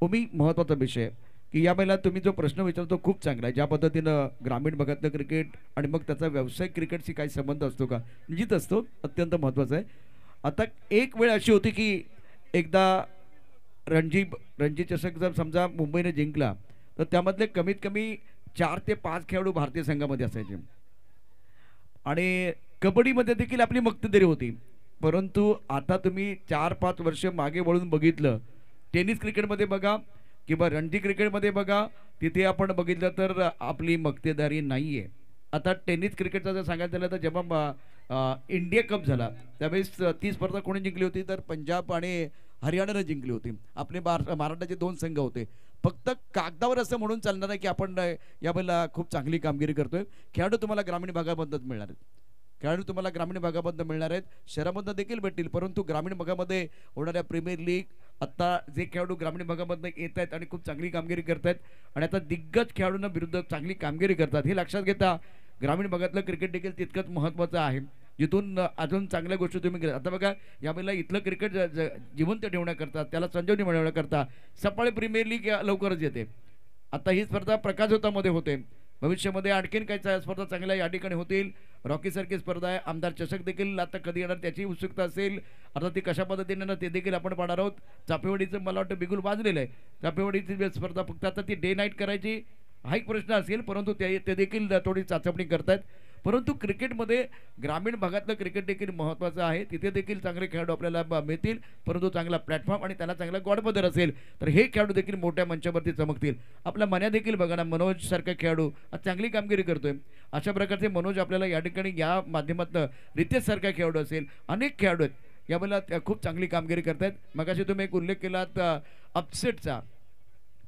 ओमी, महत्त्वाचा विषय की यावेळेला तुम्ही जो प्रश्न विचारतो खूप चांगला आहे. ज्या पद्धतीनं ग्रामीण भागातलं क्रिकेट आणि मग त्याचा व्यावसायिक क्रिकेटशी काही संबंध असतो का? निश्चित असतो, अत्यंत महत्त्वाचं आहे. आता एक वेळ अशी होती की एकदा रणजी चषक जर समजा मुंबईने जिंकला तर त्यामधले कमीत कमी 4 ते 5 खेळाडू भारतीय संघामध्ये असायचे. आणि कबड्डीमध्ये देखील आपली मक्तेदारी होती. परंतु आता तुम्ही 4-5 वर्ष मागे वळून बघितलं, टेनिस क्रिकेटमध्ये बघा किंवा रणजी क्रिकेटमध्ये बघा, तिथे आपण बघितलं तर आपली मक्तेदारी नाही आहे. आता टेनिस क्रिकेटचा जर सांगायचं झालं तर जेव्हा इंडिया कप झाला त्यावेळेस ती स्पर्धा कोणी जिंकली होती तर पंजाब आणि हरियाणानं जिंकली होती. आपले महाराष्ट्राचे 2 संघ होते. फक्त कागदावर असं म्हणून चालणार आहे की आपण यावेळेला खूप चांगली कामगिरी करतोय. खेळाडू तुम्हाला ग्रामीण भागामधूनच मिळणार आहेत. शहरामधनं देखील भेटतील, परंतु ग्रामीण भागामध्ये होणाऱ्या प्रीमियर लीग, आता जे खेळाडू ग्रामीण भागामधनं येत आहेत आणि खूप चांगली कामगिरी करत आहेत आणि आता दिग्गज खेळाडूंना विरुद्ध चांगली कामगिरी करतात, हे लक्षात घेता ग्रामीण भागातलं क्रिकेट देखील तितकंच महत्त्वाचं आहे, जिथून अजून चांगल्या गोष्टी तुम्ही केल्या. आता बघा यावेळेला इथलं क्रिकेट जिवंत ठेवण्याकरता, त्याला संजीवनी मिळवण्याकरता सफाळी प्रीमियर लीग लवकरच येते. आता ही स्पर्धा प्रकाशोत्तामध्ये होते. भविष्यामध्ये आणखीन काही स्पर्धा चांगल्या या ठिकाणी होतील. रॉकी सारखी स्पर्धा आहे. आमदार चषक देखील आता कधी येणार त्याची उत्सुकता असेल. आता ती कशा पद्धतीने ना ते देखील आपण पाहणार आहोत. चापेवाडीचं मला वाटतं बिगुल वाजलेलं आहे. चापेवाडीची स्पर्धा फक्त आता ती डे नाईट करायची हा एक प्रश्न असेल, परंतु ते देखील थोडी चाचपणी करतायत. परंतु क्रिकेटमध्ये ग्रामीण भागातलं क्रिकेट देखील महत्त्वाचं आहे. तिथे देखील चांगले खेळाडू आपल्याला मिळतील, परंतु चांगला प्लॅटफॉर्म आणि त्यांना चांगला गॉडमदर असेल तर हे खेळाडू देखील मोठ्या मंचावरती चमकतील. आपला मन्या देखील बघा ना, मनोज सारखा खेळाडू आज चांगली कामगिरी करतोय. अशा प्रकारचे मनोज आपल्याला या ठिकाणी या माध्यमातून रितेश सारखा खेळाडू असेल, अनेक खेळाडू आहेत यावेळेला खूप चांगली कामगिरी करतायत. मगाशी तुम्ही एक उल्लेख केलात अपसेटचा.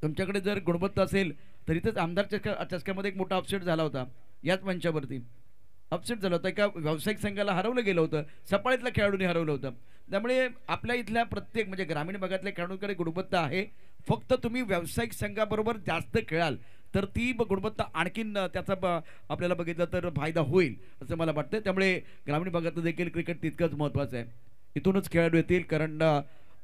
तुमच्याकडे जर गुणवत्ता असेल तर इथंच आमदार चषक्यामध्ये एक मोठा अपसेट झाला होता. याच मंचावरती अपसेट झाला होता, एका व्यावसायिक संघाला हरवलं गेलं होतं, सफाळीतल्या खेळाडूंनी हरवलं होतं. त्यामुळे आपल्या इथल्या प्रत्येक म्हणजे ग्रामीण भागातल्या खेळाडूंकडे गुणवत्ता आहे. फक्त तुम्ही व्यावसायिक संघाबरोबर जास्त खेळाल तर ती गुणवत्ता आणखीन त्याचा आपल्याला बघितलं तर फायदा होईल असं मला वाटतं. त्यामुळे ग्रामीण भागात देखील क्रिकेट तितकंच महत्त्वाचं आहे. इथूनच खेळाडू येतील, कारण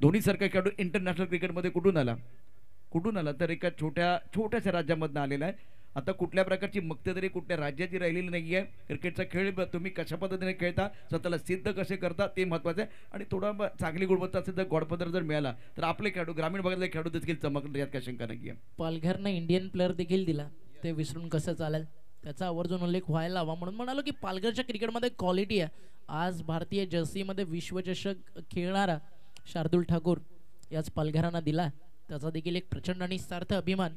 धोनीसारखा खेळाडू इंटरनॅशनल क्रिकेटमध्ये कुठून आला तर एका छोट्याशा राज्यामधून आलेला आहे. आता कुठल्या प्रकारची मक्तेदारी कुठल्या राज्याची राहिलेली नाही आहे. क्रिकेटचा खेळ तुम्ही कशा पद्धतीने खेळता, स्वतःला सिद्ध कसे करता ते महत्त्वाचं आहे. आणि थोडा चांगली गुणवत्ता असेल तर गॉडफादर जर मिळाला तर आपले खेळाडू ग्रामीण भागातले खेळाडू देखील चमकणार यात काही शंका नाही आहे. पालघरनं इंडियन प्लेअर देखील दिला, ते विसरून कसं चालेल, त्याचा आवर्जून उल्लेख व्हायला हवा. म्हणून म्हणालो की पालघरच्या क्रिकेटमध्ये क्वालिटी आहे. आज भारतीय जर्सीमध्ये विश्वचषक खेळणारा शार्दुल ठाकूर याच पालघरांना दिला, त्याचा देखील एक प्रचंड आणि सार्थ अभिमान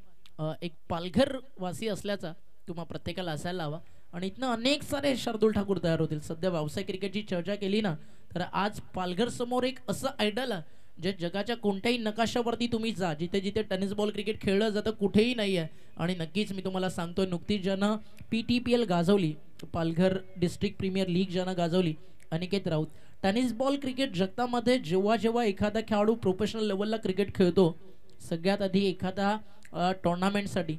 एक पालघर वासी असल्याचा तुम्हा प्रत्येकाला असायला हवा. आणि इथनं अनेक सारे शार्दुल ठाकूर तयार होतील. सध्या व्यावसायिक क्रिकेटची चर्चा केली ना तर आज पालघर समोर एक असं आयडल आहे जे जगाच्या कोणत्याही नकाशावरती तुम्ही जा, जिथे जिथे टेनिस बॉल क्रिकेट खेळलं जातं कुठेही नाही आहे. आणि नक्कीच मी तुम्हाला सांगतोय, नुकतीच ज्यानं PTPL गाजवली, पालघर डिस्ट्रिक्ट प्रीमियर लीग ज्यानं गाजवली, Aniket Raut. Tennis ball cricket जगतामध्ये जेव्हा एखादा खेळाडू प्रोफेशनल लेवलला क्रिकेट खेळतो, सगळ्यात आधी एखादा टुर्नामेंटसाठी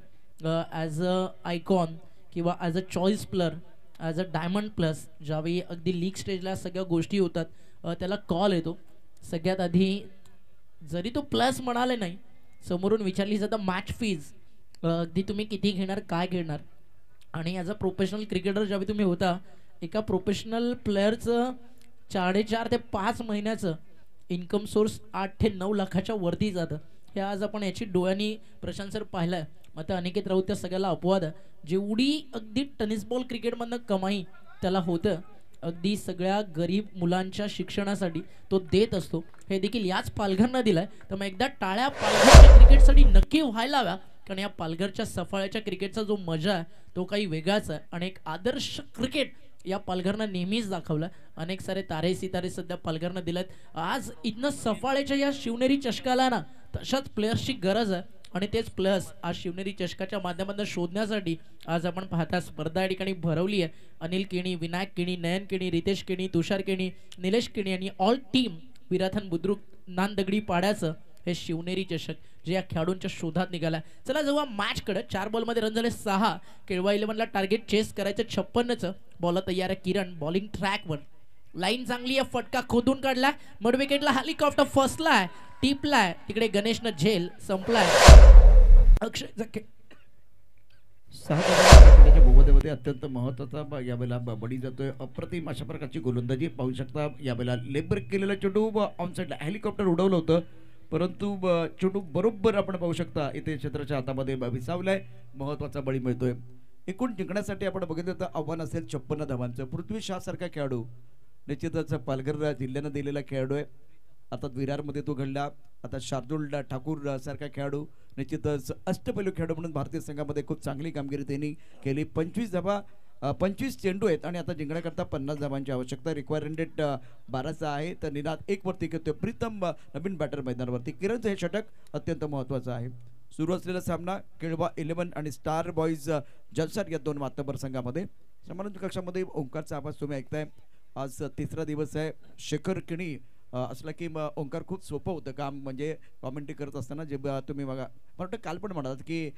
ॲज अ आयकॉन किंवा as a choice player, as a diamond plus, ज्यावेळी अगदी लीग स्टेजला सगळ्या गोष्टी होतात, त्याला कॉल येतो. सगळ्यात आधी जरी तो प्लस म्हणाले नाही, समोरून विचारली जातं मॅच फीज अगदी तुम्ही किती घेणार, काय घेणार. आणि ॲज अ प्रोफेशनल क्रिकेटर ज्यावेळी तुम्ही होता, एका प्रोफेशनल प्लेअरचं 4.5 ते 5 महिन्याचं इन्कम सोर्स 8 ते 9 लाखाच्या वरती जातं. हे आज आपण याची डोळ्यांनी प्रशांत सर पाहिलं आहे. मग त्या अनिकेत राऊत त्या सगळ्याला अपवाद आहे. जेवढी अगदी टेनिस बॉल क्रिकेटमधनं कमाई त्याला होतं, अगदी सगळ्या गरीब मुलांच्या शिक्षणासाठी तो देत असतो. हे देखील याच पालघरनं दिलंय. तर मग एकदा टाळ्या पालघरच्या क्रिकेटसाठी नक्की व्हायला हव्या, कारण या पालघरच्या सफाळ्याच्या क्रिकेटचा जो मजा आहे तो काही वेगळाच आहे. आणि एक आदर्श क्रिकेट या पालघरनं नेहमीच दाखवलं. अनेक सारे तारे सितारे सध्या पालघरनं दिलेत. आज इथनं सफाळ्याच्या या शिवनेरी चषकाला ना तशाच प्लेयर्सची गरज आहे. आणि तेच प्लेयर्स आज शिवनेरी चषकाच्या माध्यमातून शोधण्यासाठी आज आपण पाहता स्पर्धा या ठिकाणी भरवली आहे. अनिल केणी, विनायक केणी, नयन केणी, रितेश केणी, तुषार केणी, निलेश केणी आणि ऑल टीम विराथन बुद्रुक नांदगडी पाड्याचं हे शिवनेरी चषक जे या खेळाडूंच्या शोधात निघाला. चला जेव्हा मॅचकडे 4 बॉलमध्ये रन झाले 6. केळवा 11ला टार्गेट चेस करायचं 56चं. बॉलर तयार आहे किरण, बॉलिंग ट्रॅकवर, लाईन चांगली आहे, फटका खोदून काढला, मिड विकेटला हेलिकॉप्टर फसलाय, टिपलाय, तिकडे गणेशनं झेल संपलाय. अक्षय जके 6 भूमध्येमध्ये अत्यंत महत्त्वाचा यावेळेला बडी जातोय. अप्रतिम अशा प्रकारची गोलंदाजी पाहू शकता. यावेळेला लेग ब्रेक केलेला चेंडू ऑन साईडला हेलिकॉप्टर उडवलं होतं, परंतु चेंडू बरोबर आपण पाहू शकता इथे क्षेत्राच्या हातामध्ये विसावलाय. महत्त्वाचा बळी मिळतोय. एकूण जिंकण्यासाठी आपण बघितलं तर आव्हान असेल 56 धावांचं. पृथ्वी शा सारखा खेळाडू निश्चितच पालघर जिल्ह्यानं दिलेला खेळाडू आहे. आता विरारमध्ये तो घडला. आता शार्दुल ठाकूर सारखा खेळाडू निश्चितच अष्टपैलू खेळाडू म्हणून भारतीय संघामध्ये खूप चांगली कामगिरी त्यांनी केली. 25 धावा, 25 चेंडू आहेत आणि आता जिंकण्याकरता 50 धावांची आवश्यकता. रिक्वायर्ड रेट 12चा आहे. तर निनाद 1 वरती घेतोय. प्रीतम नवीन बॅटर मैदानावरती. किरणचं हे षटक अत्यंत महत्त्वाचं आहे. सुरू असलेला सामना केळवा 11 आणि स्टार बॉईज जलसार या 2 मातबर संघामध्ये. समानांतर कक्षामध्ये ओंकारचा आवाज तुम्ही ऐकताय. आज 3रा दिवस आहे. शेखर किणी असला की ओंकार खूप सोपं होतं काम, म्हणजे कॉमेंट्री करत असताना जे तुम्ही बघा, मला वाटतं काल पण म्हणालात की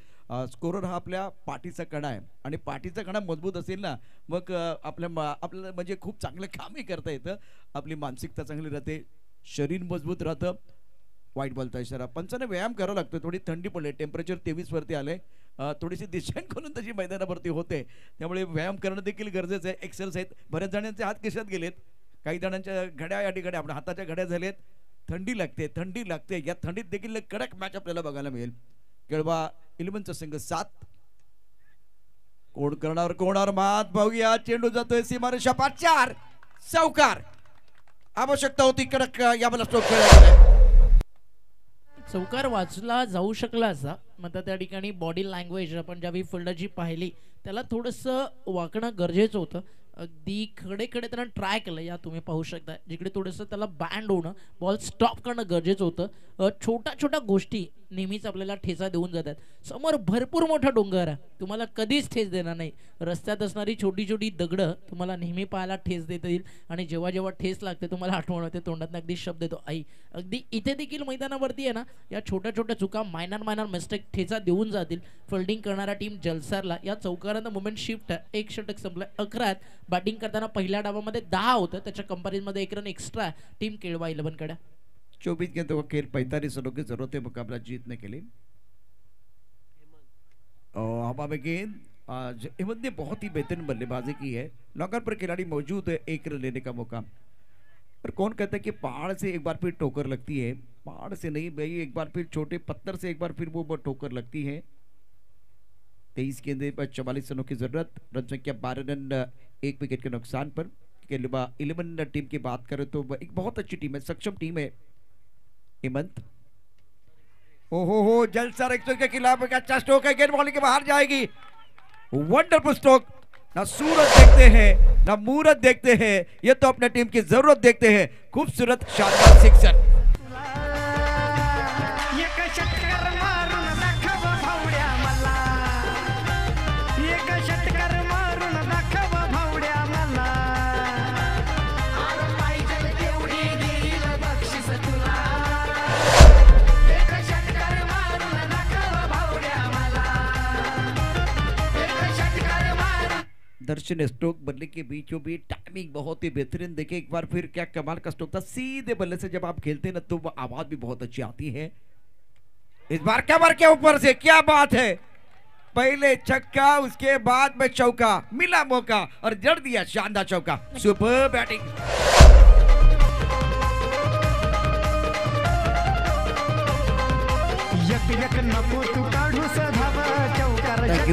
स्कोरर हा आपल्या पाठीचा कणा आहे आणि पाठीचा कणा मजबूत असेल ना मग आपल्याला म्हणजे खूप चांगलं कामही करता येतं. आपली मानसिकता चांगली राहते, शरीर मजबूत राहतं. वाईट बॉलचा इशारा. पंचाने व्यायाम करावा लागतो. थोडी थंडी पडली, टेम्परेचर 23 वरती आले. थोडीशी दिशांकडून तशी मैदानावरती होते, त्यामुळे व्यायाम करणं देखील गरजेचं आहे. एक्सरसाइज. बऱ्याच जणांचे हात खिशात गेलेत, काही जणांच्या घड्या या ठिकाणी आपल्या हाताच्या घड्या झालेत. थंडी लागते. या थंडीत देखील कडक मॅच आपल्याला बघायला मिळेल. केळवा 11चा संघ 7, कोण करणार कोणावर मात बघूया. चेंडू जातोय सीमारेषा पार 4 चौकार. आवश्यकता होती कडक या मला स्ट्रोक खेळायला. चौकार वाचला जाऊ शकला असा. मात्र त्या ठिकाणी बॉडी लँग्वेज आपण ज्यावेळी फिल्डरची पाहिली त्याला थोडंसं वाकणं गरजेचं होतं. अगदी खडे खडे त्यानं ट्राय केलं. या तुम्ही पाहू शकता जिकडे थोडंसं त्याला बँड होणं बॉल स्टॉप करणं गरजेचं होतं. छोट्या छोट्या गोष्टी नेहमीच आपल्याला ठेचा देऊन जातात. समोर भरपूर मोठा डोंगर आहे, तुम्हाला कधीच ठेच देणार नाही. रस्त्यात असणारी छोटी छोटी दगडं तुम्हाला नेहमी पाहायला ठेच देता येईल. आणि जेव्हा जेव्हा ठेच लागते तुम्हाला आठवण होते, तोंडात अगदी शब्द येतो आई. अगदी इथे देखील मैदानावरती आहे ना या छोट्या छोट्या चुका मायनर मिस्टेक ठेचा देऊन जातील. फिल्डिंग करणारा टीम जलसारला या चौकारांना मुवमेंट शिफ्ट आहे. 1 षटक संपलं. 11 बॅटिंग करताना पहिल्या डावामध्ये 10 होतं, त्याच्या कंपॅरिझनमध्ये 1 रन एक्स्ट्रा टीम केळवा 11 कडे. 24 गेंदों का खेल 45 रनों की जरूरत है मुकाबला जीतने के लिए. हवा में गेंद आज हेमंत ने बहुत ही बेहतरीन बल्लेबाजी की है. लॉन्गर पर खिलाड़ी मौजूद है, 1 रन लेने का मौका. पर कौन कहता है कि पहाड़ से एक बार फिर ठोकर लगती है. पहाड़ से नहीं भाई, एक बार फिर छोटे पत्थर से एक बार फिर वो ठोकर लगती है. 23 गेंदे पर 44 रनों की जरूरत. रन संख्या 12 रन 1 विकेट के नुकसान पर. 11 टीम की बात करें तो एक बहुत अच्छी टीम है, सक्षम टीम है हेमंत. ओहो जलसार 100 के खिलाफ एक अच्छा स्ट्रोक है. गेंद बॉलिंग के बाहर जाएगी. Wonderful stroke. ना सूरज देखते हैं ना मुहूर्त देखते हैं, ये तो अपने टीम की जरूरत देखते हैं. खूबसूरत शानदार सिक्सर. दर्शन स्ट्रोक बल्ले के बीचों बीच टाइमिंग बहुत ही बेहतरीन. देखिए एक बार फिर क्या कमाल का स्ट्रोक था. सीधे बल्ले से जब आप खेलते हैं ना तो आवाज भी बहुत अच्छी आती है. इस बार कमर के ऊपर से क्या बात है. पहले छक्का उसके बाद में चौका. मिला मौका और जड़ दिया शानदार चौका. Super batting.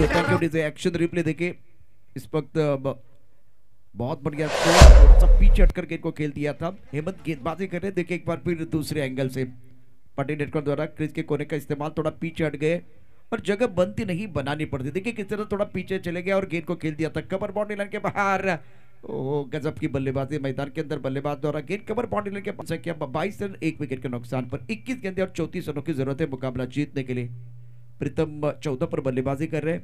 Thank you DJ. Action replay देखिए इस वक्त बहुत बढ़िया सब पीछे हटकर गेंद को खेल दिया था. हेमंत गेंदबाजी कर रहे. देखिए एक बार फिर दूसरे एंगल से पाटिल नेटवर्क द्वारा क्रीज के कोने का इस्तेमाल. थोड़ा पीछे हट गए और जगह बनती नहीं बनानी पड़ती. देखिए किस तरह थोड़ा पीछे चले गया और गेंद को खेल दिया था. कवर बाउंड्री लाइन के बाहर. ओह गजब की बल्लेबाजी. मैदान के अंदर बल्लेबाज द्वारा गेंद कवर बाउंड्री लाइन के संख्या 22 रन 1 विकेट के नुकसान पर. 21 गेंदे और 34 रनों की जरूरत है मुकाबला जीतने के लिए. प्रीतम 14 पर बल्लेबाजी कर रहे.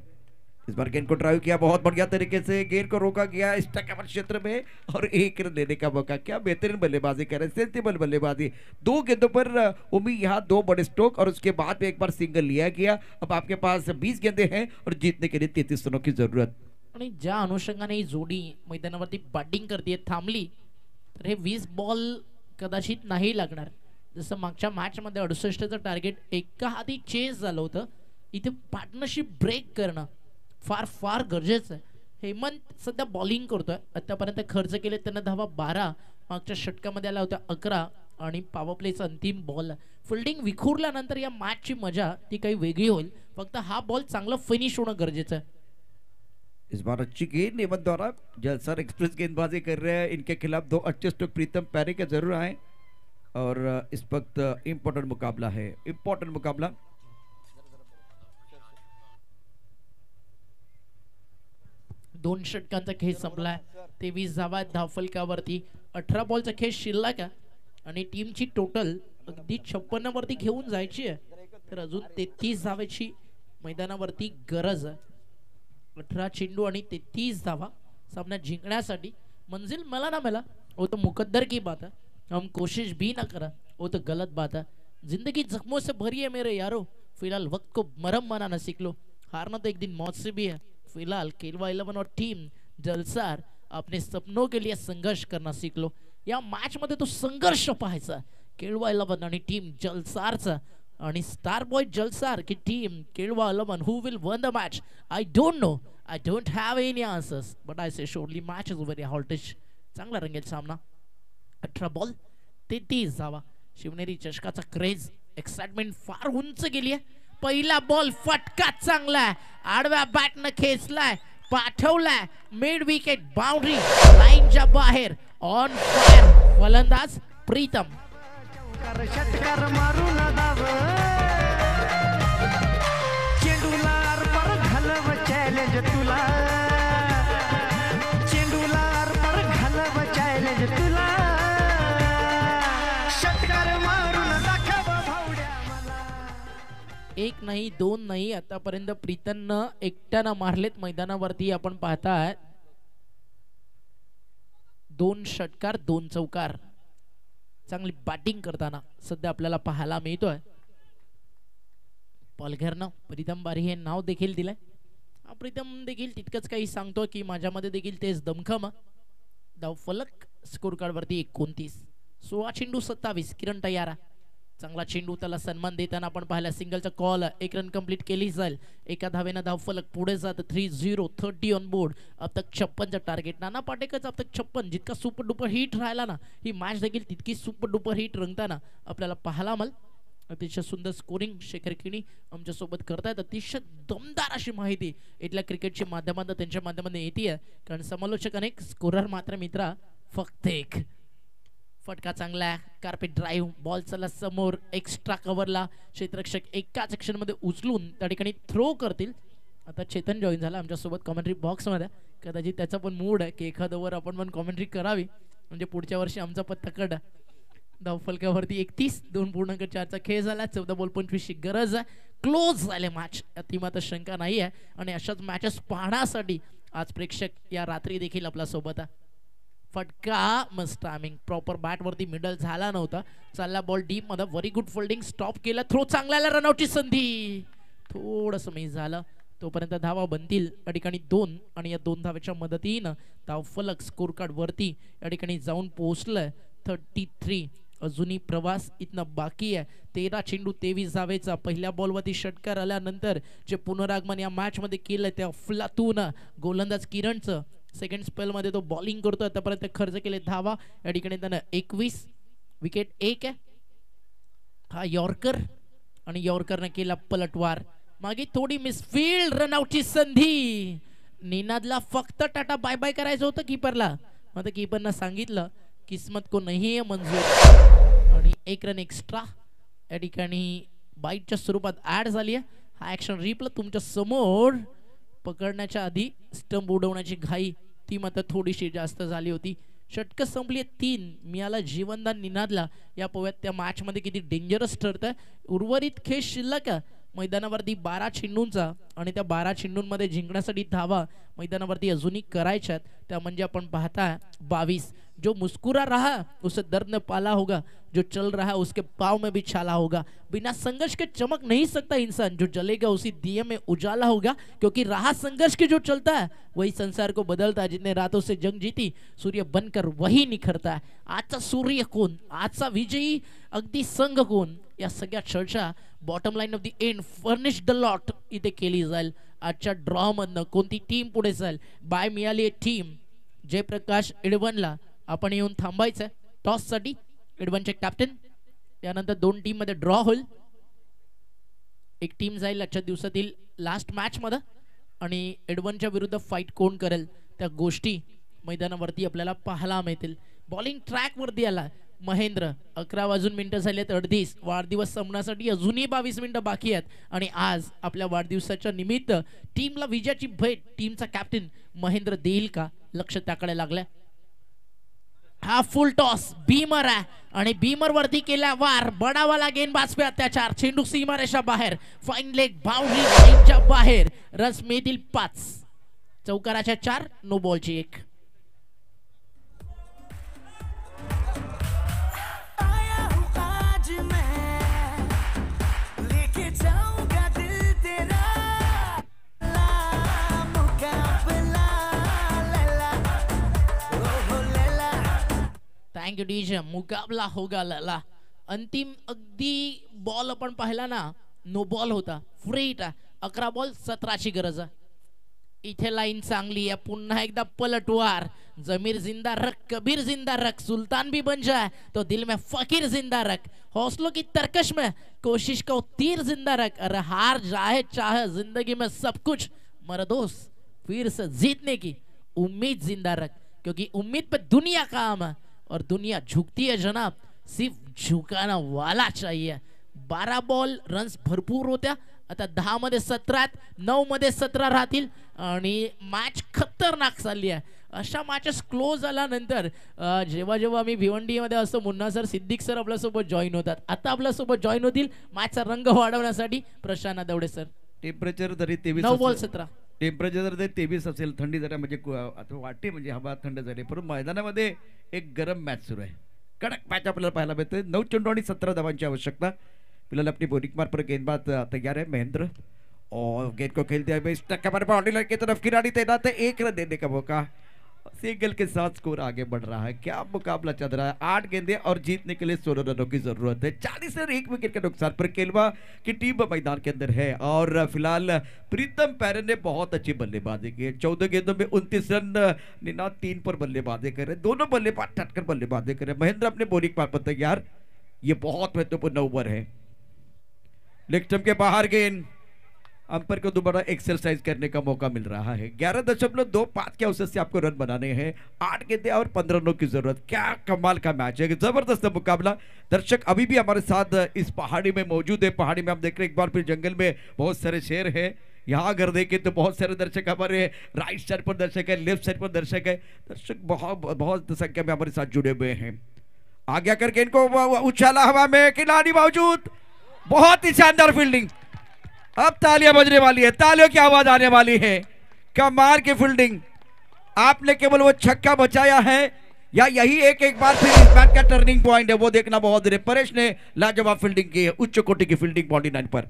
इस बार गेंद को ड्राइव किया बहुत बढ़िया तरीके से. गेंद को रोका गया स्टैकेबल क्षेत्र में और 1 रन लेने का मौका. क्या बेहतरीन बल्लेबाजी कर रहे हैं. सेंसिबल बल्लेबाजी. 2 गेंदों पर उम्मीद यहाँ 2 बड़े स्ट्रोक और उसके बाद में एक बार सिंगल लिया गया. अब आपके पास 20 गेंदे हैं और जीतने के लिए 33 रनों की जरूरत. आणि ज्या अनुषंगाने ही जोडी मैदानावरती बॅटिंग करते थांबली तर हे 20 बॉल कदाचित नाही लागणार. जसं मागच्या मॅच मध्ये 68चं टार्गेट एका हाती चेस झालं होतं. इथे पार्टनरशिप ब्रेक करणं फार फार गरजेचं आहे. हेमंत सध्या बॉलिंग करतोय. आतापर्यंत खर्च केले त्यांना धावा 12. मागच्या षटकामध्ये आला होता 11 आणि पॉवर प्लेचा अंतिम बॉल. फिल्डिंग विखुरल्यानंतर या मॅचची मजा ती काही वेगळी होईल. फक्त हा बॉल चांगला फिनिश होणं गरजेचं आहे. इस बार अच्छी गेंद हेमंत द्वारा. जलसर एक्सप्रेस गेंदबाजी कर रहे हैं. इनके खिलाफ 2 अच्छे स्ट्रोक प्रीतम पैरे के जरूर आए और इस वक्त इंपॉर्टेंट मुकाबला है. इंपॉर्टेंट मुकाबला. दोन षटकांचा खेळ संपलाय. 23 धावा धावफलकावरती. 18 बॉलचा खेळ शिल्लक आहे आणि टीमची टोटल अगदी 56 वरती घेऊन जायची आहे. तर अजून 33 धावेची मैदानावरती गरज आहे. 18 चेंडू आणि 33 धावा सामना जिंकण्यासाठी. मंजिल मिला ना मिला वो तो मुकद्दर की बात है. हम कोशिश भी ना करा वो तो गलत बात है. जिंदगी जख्मों से भरी है मेरे यारो. फिलहाल वक्त को मरहम बनाना सीख लो. हारना तो एक दिन मौत से भी है. फिलहाल केलवा 11 और टीम जलसार अपने सपनों के लिए संघर्ष करना सीख लो. या मॅच मध्ये तो संघर्ष पाहायचा केळवा 11 आणि टीम जलसारचा. आणि स्टार बॉय जलसार की team Kelva 11 who will win the match I don't know. I don't have any answers but I say surely match is very hottish. चांगला रंगेल सामना. 18 बॉल 33 धावा. शिवनेरी चषकाचा क्रेज एक्साइटमेंट फार उंच गेली आहे. पहिला बॉल फटका चांगला आहे. आडव्या बॅटनं खेचलाय. पाठवलाय मिड विकेट बाउंड्री लाईनच्या बाहेर ऑन फायर फलंदाज प्रीतम. षटकार मारून धाव चेंडूला अर्पर घालव चॅलेंज तुला चेंडूला अर्पर घालव चॅलेंज तुला षटकार मारून दाखव भावड्या मला. एक नाही दोन नाही आतापर्यंत प्रीतमनं एकट्यानं मारलेत मैदानावरती. आपण पाहताय 2 षटकार 2 चौकार. चांगली बॅटिंग करताना सध्या आपल्याला पाहायला मिळतोय. पालघरनं प्रीतम बारी हे नाव देखील दिलंय. प्रीतम देखील तितकंच काही सांगतो की माझ्यामध्ये देखील तेच दमखम. धाव फलक स्कोर कार्ड वरती 29. 16 चेंडू 27. किरण तयारा चांगला चेंडू त्याला सन्मान देताना आपण पाहिला. सिंगलचा कॉल 1 रन कंप्लीट केली जाईल. एका धावेनं धाव फलक पुढे जात 3-0 30 ऑन बोर्ड. अब तक 56चं टार्गेट. नाना पाटेकरचा अब तक 56. जितका सुपर डुपर हिट राहिला ना ही मॅच देखील तितकी सुपर डुपर हिट रंगताना आपल्याला पाहायला मिळेल. अतिशय सुंदर स्कोरिंग शेखर किणी आमच्या सोबत करतायत. अतिशय दमदार अशी माहिती इथल्या क्रिकेटच्या माध्यमातून त्यांच्या माध्यमातून येते. कारण समालोचक अनेक स्कोरर मात्र मित्रा फक्त एक. फटका चांगला कार्पेट ड्राईव्ह बॉल चला समोर एक्स्ट्रा कव्हरला क्षेत्ररक्षक एकाच सेक्शन मध्ये उचलून त्या ठिकाणी थ्रो करतील. आता चेतन जॉईन झाला आमच्या सोबत कॉमेंट्री बॉक्स मध्ये. कदाचित त्याचा पण मूड आहे की एखाद ओव्हर आपण पण कॉमेंट्री करावी म्हणजे पुढच्या वर्षी आमचा पत्ता कडा. धाव फलकावरती 31. 2.4चा खेळ झाला. 14 बॉल 25ची गरज आहे. क्लोज झाले मॅच ती मात्र शंका नाही आहे. आणि अशाच मॅचेस पाहण्यासाठी आज प्रेक्षक या रात्री देखील आपल्या सोबत आहे. फटका मस्त टायमिंग प्रॉपर बॅट वरती मिडल झाला नव्हता. चालला बॉल डीप मध्ये. व्हेरी गुड फोल्डिंग स्टॉप केला. थ्रो चांगला रनआउटची संधी थोडस मिस झालं. तोपर्यंत धावा बनतील या ठिकाणी 2. आणि या 2 धावेच्या मदतीनं धाव फलक स्कोर कार्ड वरती या ठिकाणी जाऊन पोहोचलंय 33. अजूनही प्रवास इथनं बाकी आहे. 13 चेंडू 23 धावेचा. पहिल्या बॉलवरती षटकार आल्यानंतर जे पुनरागमन या मॅच मध्ये केलंय त्या फुलातून गोलंदाज किरणचं सेकंड स्पेल मध्ये तो बॉलिंग करतो. आतापर्यंत खर्च केले धावा या ठिकाणी त्यानं 21. विकेट 1 आहे. हा यॉर्कर आणि यॉर्करने केला पलटवार. मागे थोडी मिसफील्ड रनआउटची संधी. निनादला फक्त टाटा बाय बाय करायचं होतं कीपरला. मग कीपरनं सांगितलं किस्मत को नहीं है मंजूर. आणि 1 रन एक्स्ट्रा या ठिकाणी बाईटच्या स्वरूपात ऍड झाली आहे. हा ऍक्शन रिप्ले तुमच्या समोर. पकडण्याच्या आधी स्टंप उडवण्याची घाई ती मात्र थोडीशी जास्त झाली होती. षटक संपली 3. मिळाला जीवनदान निनादला. या पोव्यात त्या मॅच मध्ये किती डेंजरस ठरतंय. उर्वरित खेळ शिल्लक मैदानावरती 12 चेंडूंचा. आणि त्या 12 चेंडूंमध्ये जिंकण्यासाठी धावा मैदानावरती अजूनही करायच्या. त्या म्हणजे आपण पाहता 22. जो मुस्कुरा रहा उसे दर्द ने पाला होगा. जो चल रहा उसके पाँव में भी छाला होगा. बिना संघर्ष के चमक नहीं सकता इंसान. जो जलेगा उसी दिए में उजाला होगा. क्योंकि रहा संघर्ष के जो चलता है वही संसार को बदलता है. जितने रातों से जंग जीती सूर्य बनकर वही निखरता है. आजचा सूर्य कोण, आजचा विजयी अगदी संघ कोण, या सगळ्या चर्चा bottom line of the end furnish the lot इथे केली जाईल. आजच्या ड्रॉ मधनं कोणती टीम पुढे जाईल. बाय मिळाली टीम जयप्रकाश इडवनला. आपण येऊन थांबायचं टॉस साठी. इडवनचे कॅप्टन. त्यानंतर 2 टीम मध्ये ड्रॉ होईल. एक टीम जाईल आजच्या दिवसातील लास्ट मॅच मध्ये. आणि इडवनच्या विरुद्ध फाईट कोण करेल त्या गोष्टी मैदानावरती आपल्याला पाहायला मिळतील. बॉलिंग ट्रॅक वरती आला महेंद्र. 11 वाजून मिनिटं झालेत 38. वाढदिवस संपण्यासाठी अजूनही 22 मिनिटं बाकी आहेत. आणि आज आपल्या वाढदिवसाच्या निमित्त टीमला विजयाची भेट टीमचा कॅप्टन महेंद्र देईल का लक्ष त्याकडे लागलंय. हा फुल टॉस बीमर आहे आणि बीमर वरती केला वार. बडावाला गेंदबाज पे अत्याचार. चेंडू सीमारेषा बाहेर. फाईन लेग बाउंड्री लाईनच्या बाहेर. रन्स मिळतील 5. चौकाराच्या 4 नो बॉलची 1. Thank you DJ. मुकाबला होगा लला. अंतिम अगदी बॉल आपण पाहिला ना नो बॉल होता. फ्री हिट 11 बॉल 17ची गरज आहे. इथे लाईन चांगली आहे. पुन्हा एकदा पलटवार. जमीर जिंदा रख कबीर जिंदा रख. सुल्तान भी बन जाए तो दिल में फकीर जिंदा रख. हौसलों की तरकश में कोशिश को तीर जिंदा रख. अरे हार जाए चाहे जिंदगी में सब कुछ मरदोस फिर से जीतने की उम्मीद जिंदा रख, क्योंकि उम्मीद पे दुनिया काम है और दुनिया झुकती है जनाब, सिर्फ झुकाना वाला चाहिए. 12 बॉल रन्स भरपूर होत्या, आता 10 मध्ये 17, 9 मध्ये 17 राहतील आणि मॅच खतरनाक चालली आहे. अशा मॅचेस क्लोज झाल्यानंतर जेव्हा जेव्हा आम्ही भिवंडी मध्ये असतो, मुन्ना सर, सिद्दीक सर आपल्यासोबत जॉईन होतात. आता आपल्यासोबत जॉईन होतील मॅचचा रंग वाढवण्यासाठी प्रशांत दवडे सर. टेम्परेचर तरी 23 9 बॉल 17. टेम्परेचर जर 23 असेल, थंडी जरा म्हणजे आता वाटते म्हणजे हवा थंड झाली, परंतु मैदानामध्ये एक गरम मॅच सुरू आहे. कडक मॅच आपल्याला पाहायला मिळते. 9 चेंडू आणि 17 धावांची आवश्यकता. फिलहाल अपनी बॉलिंग मार पर गेंदबाज तैयार है महेंद्र, और गेंद को खेलते हुए इस बाउंड्री लाइन की तरफ खिलाड़ी तैनात है. 1 रन देने का मौका, सिंगल के साथ स्कोर आगे बढ़ रहा है. क्या मुकाबला चल रहा है. 8 गेंदें और जीतने के लिए 16 रनों की जरूरत है. 40 रन 1 विकेट के नुकसान पर केलवा की टीम मैदान के अंदर है. और फिलहाल प्रीतम पैरन ने बहुत अच्छी बल्लेबाजी की है. 14 गेंदों में 29 रन. निनाद 3 पर बल्लेबाजी कर रहे, दोनों बल्लेबाज टटकर बल्लेबाजी कर रहे. महेंद्र अपने बॉलिंग पार पर तैयार. ये बहुत महत्वपूर्ण ओवर है. लेग स्टंप के बाहर गेंद, अंपायर को दोबारा एक्सरसाइज करने का मौका मिल रहा है. 11.25 के औसत से आपको रन बनाने हैं. 8 गेंदें और 15 रनों की जरूरत. क्या कमाल का मैच है, जबरदस्त मुकाबला. दर्शक अभी भी हमारे साथ इस पहाड़ी में मौजूद है. पहाड़ी में हम देख रहे हैं एक बार फिर जंगल में बहुत सारे शेर है. यहाँ अगर देखें तो बहुत सारे दर्शक हमारे राइट साइड पर दर्शक है, लेफ्ट साइड पर दर्शक है. दर्शक बहुत संख्या में हमारे साथ जुड़े हुए हैं. आगे आकर गेंद को उछाला हवा में, खिलाड़ी मौजूद. बहुत ही शानदार फील्डिंग. अब तालियां बजने वाली है, तालियों की आवाज आने वाली है. कमाल की फील्डिंग. आपने केवल वो छक्का बचाया है या यही एक बार फिर इस मैच का टर्निंग पॉइंट है, वो देखना बहुत जरूरी. परेश ने लाजवाब फील्डिंग की है, उच्च कोटि की फील्डिंग बाउंड्री लाइन पर.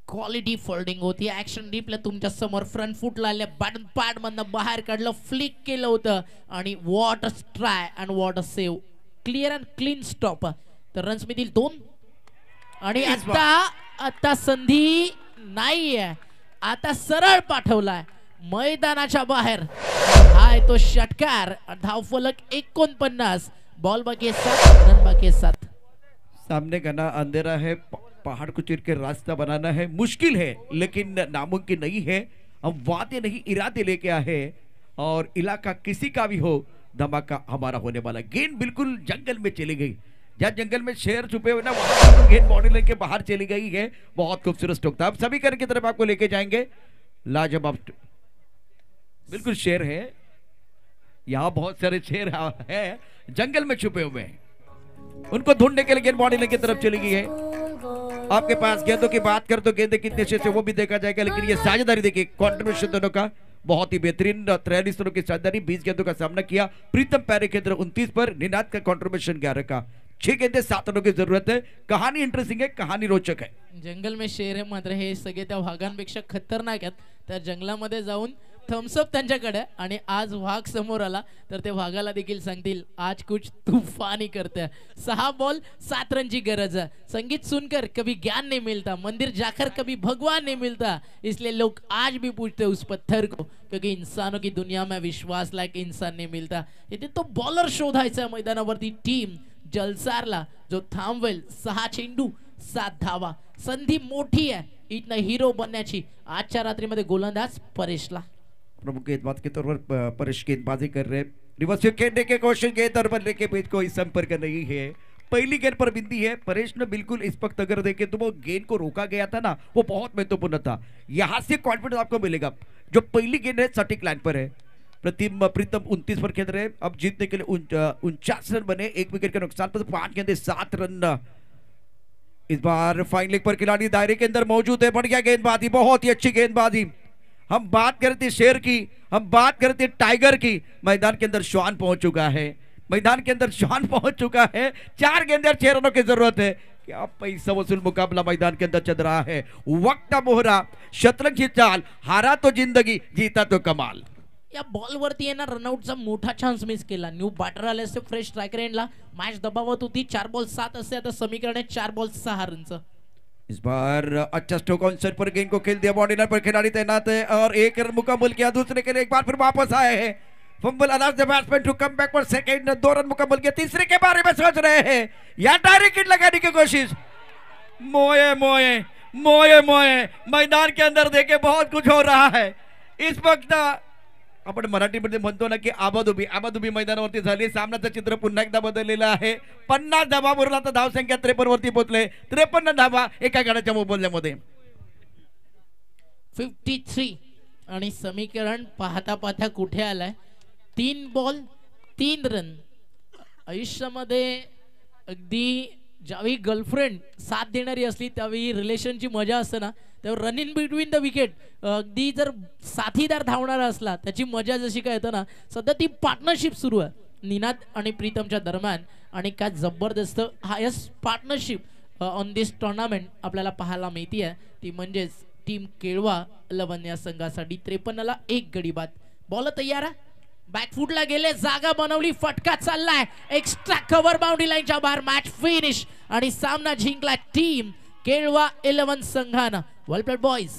क्वालिटी फोल्डिंग होती. ऍक्शन रिप्ले तुमच्या समोर फ्रंट फुट लावले, बॅटन पॅड मधनं बाहेर काढलं, फ्लिक केलं होतं आणि what a try and what a save. Clear and clean stop. तर रन्स मिळतील 2. आणि आता संधी नाहीये, आता सरळ पाठवलाय मैदानाच्या बाहेर. हाय तो षटकार. धावफलक 49. बॉल बाकी है 7, रन बाकी है 7. सामने घना अंधेरा है, पहाड़ को चीर के रास्ता बनाना है मुश्किल है, लेकिन नामुमकिन नहीं है. हम वादे नहीं इरादे लेके आए और इलाका किसी का भी हो, धमाका हमारा होने वाला. गेंद बिल्कुल जंगल में चली गई. जहाँ जंगल में शेर छुपे हुए ना, वहां गेंद बॉडी लेके बाहर चली गई है. बहुत खूबसूरत स्ट्रोक था. अब सभी कर की तरफ आपको लेके जाएंगे. लाजवाब बिल्कुल शेर है. यहाँ बहुत सारे शेर है जंगल में छुपे हुए हैं, उनको ढूंढने के लिए गेंद बॉडी लेके तरफ चली गई है. आपके पास गेंदों की बात कर तो गेंदे कितने शेर से वो भी देखा जाएगा, लेकिन ये साझेदारी देखिए, कॉन्ट्रीब्यूशन दोनों का बहुत ही बेहतरीन. 43 रनों की साझेदारी, 20 गेंदों का सामना किया. प्रीतम पैरे के अंदर 29 पर, निनाद का कॉन्ट्रीब्यूशन 11 का. 6 गेंदे 7 रनों की जरूरत है. कहानी इंटरेस्टिंग है, कहानी रोचक है. जंगल में शेर है, मात्र हे सगळे त्या वाघांपेक्षा खतरनाक आहेत. त्या जंगलामध्ये जाऊन थम्सअप त्यांच्याकडे, आणि आज वाघ समोर आला तर ते वाघाला देखील सांगतील आज कुछ तूफानी करते. 6 बॉल 7 रन की गरज है. संगीत सुनकर कभी ज्ञान नहीं मिलता, मंदिर जाकर कभी भगवान नहीं मिलता. इसलिए लोग आज भी पूछते उस पत्थर को, क्योंकि इंसानों की दुनिया में विश्वास लायक इंसान नहीं मिलता. इथे तो बॉलर शोधायचा मैदानावरती टीम जलसारला, जो थांबवेल. 6 चेंडू 7 धावा. संधी मोठी आहे इथनं हिरो बनण्याची. आजच्या रात्रीमध्ये गोलंदाज परेशला. प्रमुख गेंदबाज के तौर पर परेश गेंदबाजी कर रहे. रिवर्स खेलने के कोशिश, गेंद और बल्ले के बीच कोई संपर्क नहीं है. पहली गेंद पर बिंदी है. परेश ने बिल्कुल इस वक्त अगर देखें तो वो गेंद को रोका गया था ना, वो बहुत महत्वपूर्ण था. यहां से कॉन्फिडेंस आपको मिलेगा. जो पहली गेंद है सटीक लाइन पर है. प्रीतम 29 पर खेल रहे. अब जीतने के लिए 49 रन बने, 1 विकेट के नुकसान पर. 5 गेंदे 7 रन. इस बार फाइन लेग पर खिलाड़ी दायरे के अंदर मौजूद है. बढ़िया गेंदबाजी, बहुत ही अच्छी गेंदबाजी. हम बात करते शेर की, हम बात करते टाइगर की. मैदान के अंदर श्वान पहुंच चुका है. मैदान के अंदर श्वान पहुंच चुका है. 4 गेंदे और 6 रनों की जरूरत है. क्या पैसा वसूल मुकाबला मैदान के अंदर चल रहा है. वक्त मोहरा, शतरंज की चाल. हारा तो जिंदगी, जीता तो कमाल. या बॉलवरती आहे ना रनआउटचा मोठा चान्स मिस केला. न्यू बॅटर आले असते फ्रेश स्ट्रायकर एंडला. मॅच दबावत होती. 4 बॉल 7 असते. आता समीकरण आहे 4 बॉल 6 रनचं. इस बार अच्छा स्ट्रोक ऑन सेट पर गेंद को खेल दिया. बॉडी लाइन पर खिलाड़ी तैनात है और 1 रन मुकम्मल किया. दूसरे के लिए एक बार फिर वापस आए हैं. Fumble allows the batsman to come back for second. 2 run मुकम्मल किया. तीसरे के बारे में सोच रहे हैं या डायरेक्ट हिट लगाने की कोशिश. मोए मोए मोए मोए. मैदान के अंदर देखे बहुत कुछ हो रहा है. इस वक्त आपण मराठीमध्ये म्हणतो ना की आबादुबी मैदानावरती झाली. सामन्याचं चित्र पुन्हा एकदा बदललेलं आहे. 50 धावावरून आता धावसंख्या 53 वरती पोहोचले. 53 धावा एका गडाच्या मोबदल्यामध्ये. 53 आणि समीकरण पाहता पाहता कुठे आलाय. 3 बॉल 3 रन. आयुष्यामध्ये अगदी ज्यावेळी गर्लफ्रेंड साथ देणारी असली त्यावेळी रिलेशनची मजा असते ना, तेव्हा run in between the wicket अगदी जर साथीदार धावणारा असला त्याची मजा जशी काय येतं ना, सध्या ती पार्टनरशिप सुरू आहे निनाद आणि प्रीतमच्या दरम्यान. आणि काय जबरदस्त highest partnership on this tournament आपल्याला पाहायला मिळते आहे. ती म्हणजेच टीम केळवा 11 या संघासाठी 53ला 1 गडी बाद. बॉल तयार आहे. बॅकफुटला गेले, जागा बनवली, फटका चाललाय, एक्स्ट्रा कव्हर बाउंड्री लाईनच्या बाहेर. मॅच फिनिश आणि सामना जिंकला टीम केळवा 11 संघानं. वेल प्लेड बॉयज.